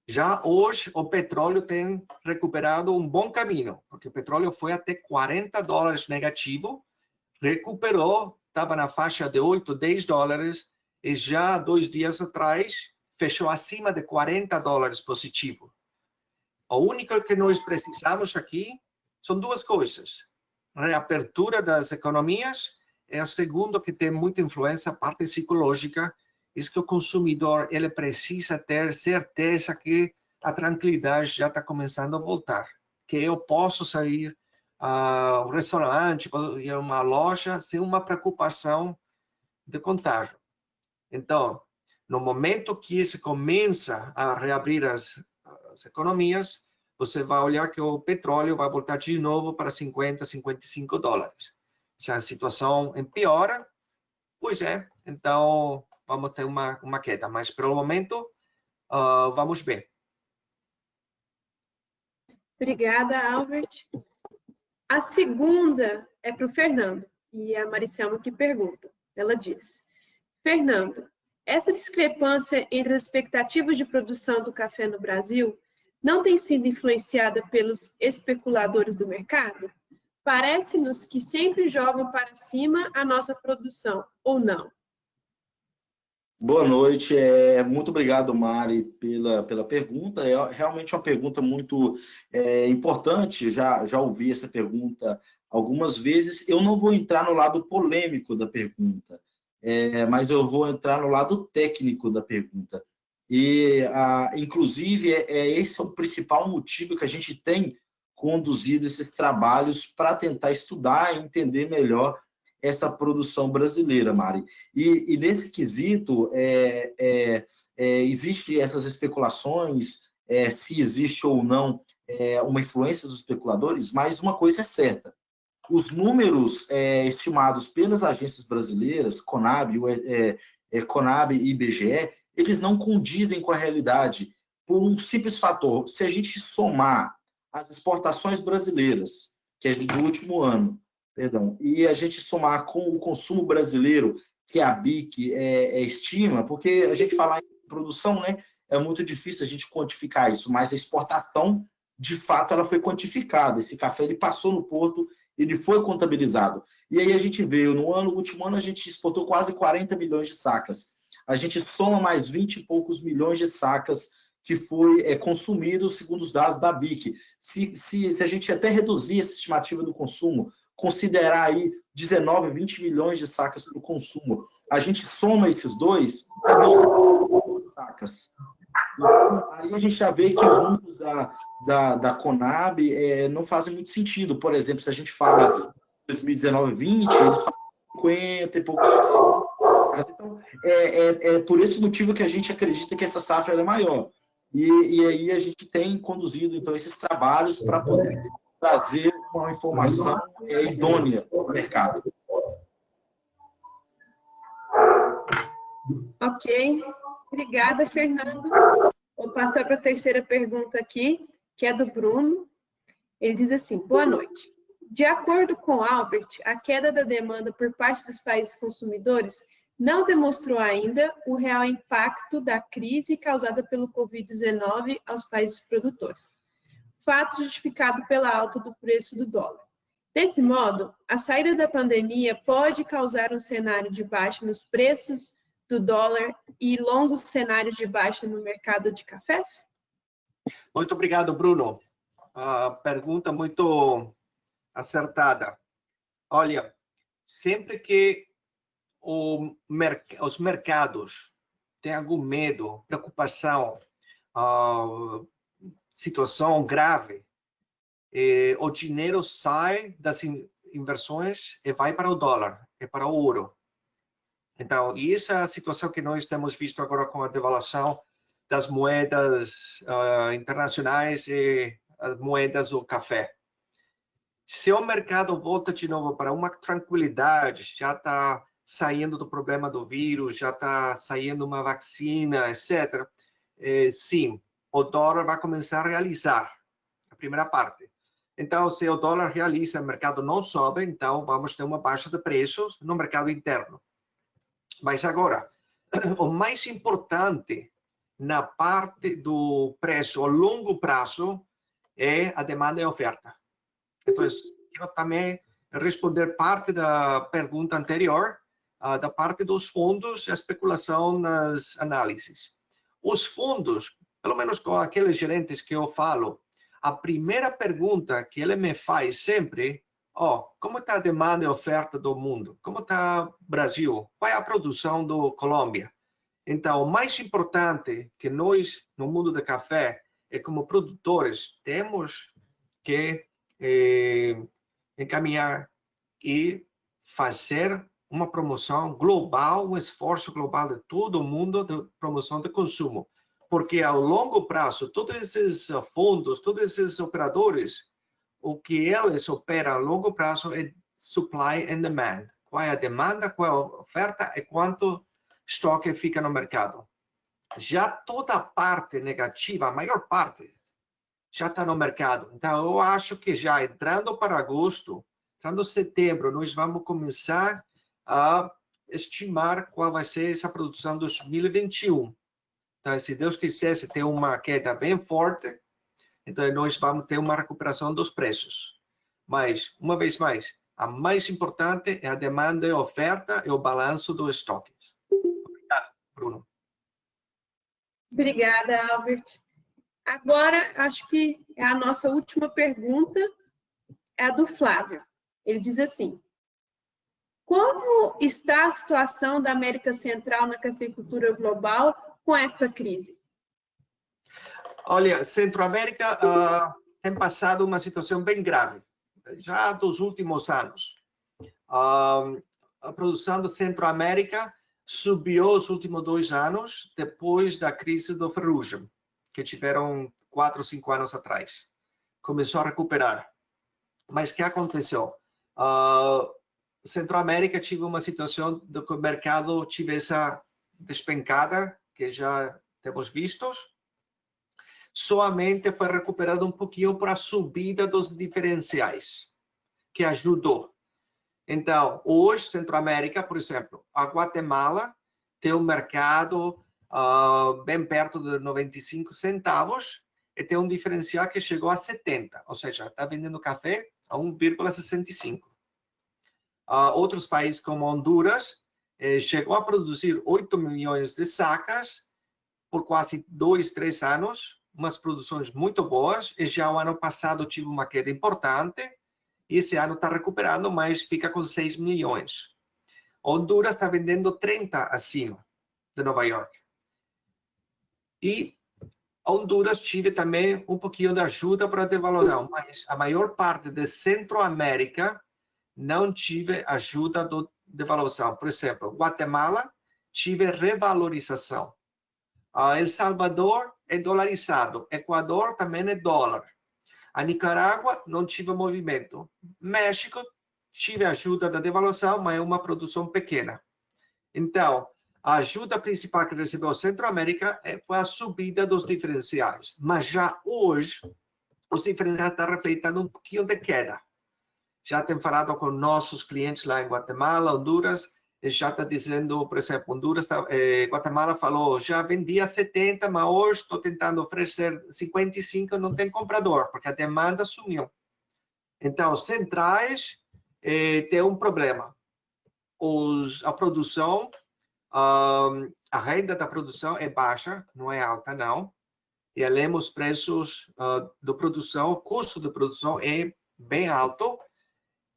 Já hoje, o petróleo tem recuperado um bom caminho, porque o petróleo foi até $40 negativo, recuperou, estava na faixa de 8, 10 dólares, e já 2 dias atrás, fechou acima de $40 positivo. O único que nós precisamos aqui são duas coisas. Reapertura das economias, é o segundo que tem muita influência, a parte psicológica, isso que o consumidor ele precisa ter certeza que a tranquilidade já está começando a voltar, que eu posso sair ao restaurante, ir a uma loja sem uma preocupação de contágio. Então, no momento que isso começa a reabrir as economias, você vai olhar que o petróleo vai voltar de novo para 50, 55 dólares. Se a situação empeora, pois então vamos ter uma queda, mas pelo momento vamos ver. Obrigada, Albert. A segunda é para o Fernando, e é a Maricelma que pergunta. Ela diz: Fernando, essa discrepância entre as expectativas de produção do café no Brasil não tem sido influenciada pelos especuladores do mercado? Parece-nos que sempre jogam para cima a nossa produção, ou não? Boa noite, muito obrigado, Mari, pela pergunta. É realmente uma pergunta muito importante, já ouvi essa pergunta algumas vezes. Eu não vou entrar no lado polêmico da pergunta, mas eu vou entrar no lado técnico da pergunta. E, inclusive, esse é o principal motivo que a gente tem conduzido esses trabalhos para tentar estudar e entender melhor essa produção brasileira, Mari. E nesse quesito, existem essas especulações, se existe ou não uma influência dos especuladores, mas uma coisa é certa: os números estimados pelas agências brasileiras, Conab e IBGE, eles não condizem com a realidade por um simples fator. Se a gente somar as exportações brasileiras, que é do último ano, perdão, e a gente somar com o consumo brasileiro, que a BIC estima, porque a gente falar em produção, né, é muito difícil a gente quantificar isso, mas a exportação, de fato, ela foi quantificada. Esse café ele passou no porto, ele foi contabilizado. E aí a gente veio, no último ano, a gente exportou quase 40 milhões de sacas. A gente soma mais 20 e poucos milhões de sacas que foi consumido, segundo os dados da BIC. Se a gente até reduzir essa estimativa do consumo, considerar aí 19, 20 milhões de sacas para o consumo, a gente soma esses dois, é 200 sacas. Então, aí a gente já vê que os números da Conab não fazem muito sentido. Por exemplo, se a gente fala 2019 20, eles falam 50 e poucos. Então, é por esse motivo que a gente acredita que essa safra é maior. E aí a gente tem conduzido, então, esses trabalhos para poder trazer uma informação idônea para o mercado. Ok. Obrigada, Fernando. Vou passar para a terceira pergunta aqui, que é do Bruno. Ele diz assim: boa noite. De acordo com Albert, a queda da demanda por parte dos países consumidores não demonstrou ainda o real impacto da crise causada pelo Covid-19 aos países produtores, fato justificado pela alta do preço do dólar. Desse modo, a saída da pandemia pode causar um cenário de baixa nos preços do dólar e longos cenários de baixa no mercado de cafés? Muito obrigado, Bruno. Pergunta muito acertada. Olha, sempre que os mercados têm algum medo, preocupação, situação grave, o dinheiro sai das inversões e vai para o dólar, e para o ouro. Então, essa é a situação que nós temos visto agora com a devaluação das moedas internacionais e as moedas do café. Se o mercado volta de novo para uma tranquilidade, já está saindo do problema do vírus, já está saindo uma vacina, etc., sim, o dólar vai começar a realizar a primeira parte. Então, se o dólar realiza, o mercado não sobe, então vamos ter uma baixa de preços no mercado interno. Mas agora, o mais importante na parte do preço a longo prazo é a demanda e a oferta. Então, eu também responder parte da pergunta anterior, da parte dos fundos, a especulação nas análises. Os fundos, pelo menos com aqueles gerentes que eu falo, a primeira pergunta que ele me faz sempre: como está a demanda e a oferta do mundo? Como está o Brasil? Qual é a produção do Colômbia? Então, o mais importante que nós, no mundo do café, como produtores, temos que encaminhar e fazer uma promoção global, um esforço global de todo o mundo de promoção de consumo. Porque, ao longo prazo, todos esses fundos, todos esses operadores, o que eles operam a longo prazo é supply and demand. Qual é a demanda, qual é a oferta e quanto estoque fica no mercado. Já toda a parte negativa, a maior parte, já está no mercado. Então, eu acho que já entrando para agosto, entrando setembro, nós vamos começar a estimar qual vai ser essa produção de 2021. Então, se Deus quisesse ter uma queda bem forte, então nós vamos ter uma recuperação dos preços. Mas, uma vez mais, a mais importante é a demanda e a oferta e o balanço dos estoques. Obrigado, Bruno. Obrigada, Albert. Agora, acho que é a nossa última pergunta, é a do Flávio. Ele diz assim: como está a situação da América Central na cafeicultura global com esta crise? Olha, Centro-América tem passado uma situação bem grave, já dos últimos anos. A produção da Centro-América subiu os últimos 2 anos, depois da crise do ferrugem, que tiveram 4 ou 5 anos atrás. Começou a recuperar. Mas o que aconteceu? Centro-América tive uma situação de que o mercado tivesse essa despencada, que já temos vistos. somente foi recuperado um pouquinho para a subida dos diferenciais, que ajudou. Então, hoje, Centro-América, por exemplo, a Guatemala tem um mercado bem perto de 95 centavos e tem um diferencial que chegou a 70, ou seja, está vendendo café a 1,65. Outros países como Honduras chegou a produzir 8 milhões de sacas por quase 2, 3 anos, umas produções muito boas, e já o ano passado tive uma queda importante, e esse ano está recuperando, mas fica com 6 milhões. Honduras está vendendo 30 acima de Nova York. E Honduras tive também um pouquinho de ajuda para a devaluação, mas a maior parte de Centro-América não tive ajuda da devaluação. Por exemplo, Guatemala tive revalorização. El Salvador é dolarizado. Equador também é dólar. A Nicarágua não tive movimento. México tive ajuda da devaluação, mas é uma produção pequena. Então, a ajuda principal que recebeu a Centro-América foi a subida dos diferenciais. Mas já hoje, os diferenciais estão refletindo um pouquinho de queda. Já tenho falado com nossos clientes lá em Guatemala, Honduras, e já está dizendo, por exemplo, Honduras, Guatemala falou, já vendia 70, mas hoje estou tentando oferecer 55, não tem comprador, porque a demanda sumiu. Então, centrais tem um problema. A produção, a renda da produção é baixa, não é alta, não. E além dos preços da produção, o custo de produção é bem alto.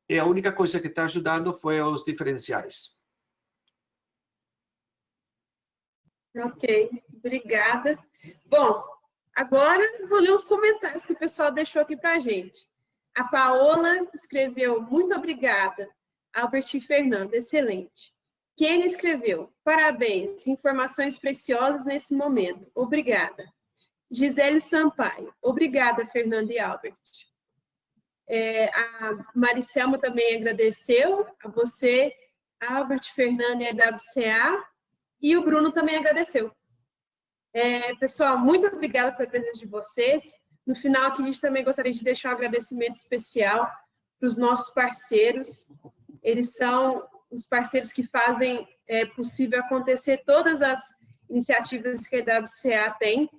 E a única coisa que está ajudando foi os diferenciais. Ok, obrigada. Bom, agora eu vou ler os comentários que o pessoal deixou aqui para a gente. A Paola escreveu, muito obrigada. Albert e Fernando, excelente. Kenny escreveu, parabéns, informações preciosas nesse momento. Obrigada. Gisele Sampaio, obrigada, Fernando e Albert. A Maricelma também agradeceu a você, Albert, Fernando e a WCA, e o Bruno também agradeceu. Pessoal, muito obrigada pela presença de vocês. No final, aqui a gente também gostaria de deixar um agradecimento especial para os nossos parceiros. Eles são os parceiros que fazem possível acontecer todas as iniciativas que a WCA tem,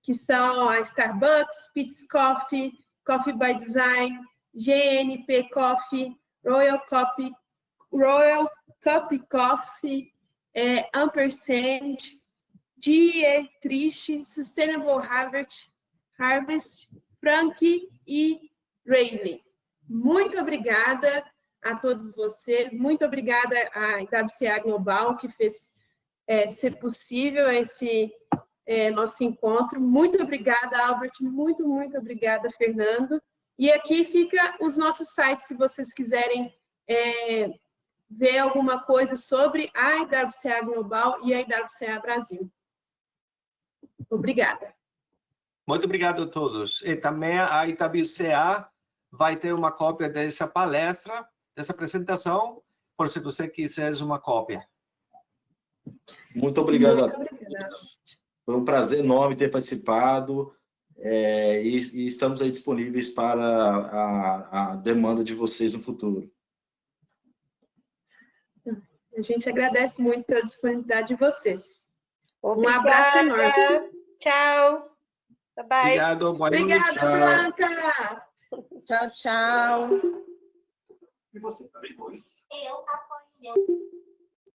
que são a Starbucks, Peet's Coffee, Coffee by Design, GNP Coffee, Royal Cup Coffee, Ampersand, Dietrich, Sustainable Harvest, Frank e Rayleigh. Muito obrigada a todos vocês, muito obrigada à WCA Global, que fez ser possível esse nosso encontro. Muito obrigada, Albert, muito, muito obrigada, Fernando. E aqui fica os nossos sites, se vocês quiserem ver alguma coisa sobre a IWCA Global e a IWCA Brasil. Obrigada. Muito obrigado a todos. E também a IWCA vai ter uma cópia dessa palestra, dessa apresentação, por se você quiser uma cópia. Muito obrigado Muito a todos. obrigada. Foi um prazer enorme ter participado e estamos aí disponíveis para a demanda de vocês no futuro. A gente agradece muito pela disponibilidade de vocês. Obrigada. Um abraço enorme. Tchau. Bye bye. Obrigado, boa noite. Obrigada, Blanca. Tchau, tchau. E você também, Luiz? Eu apoio.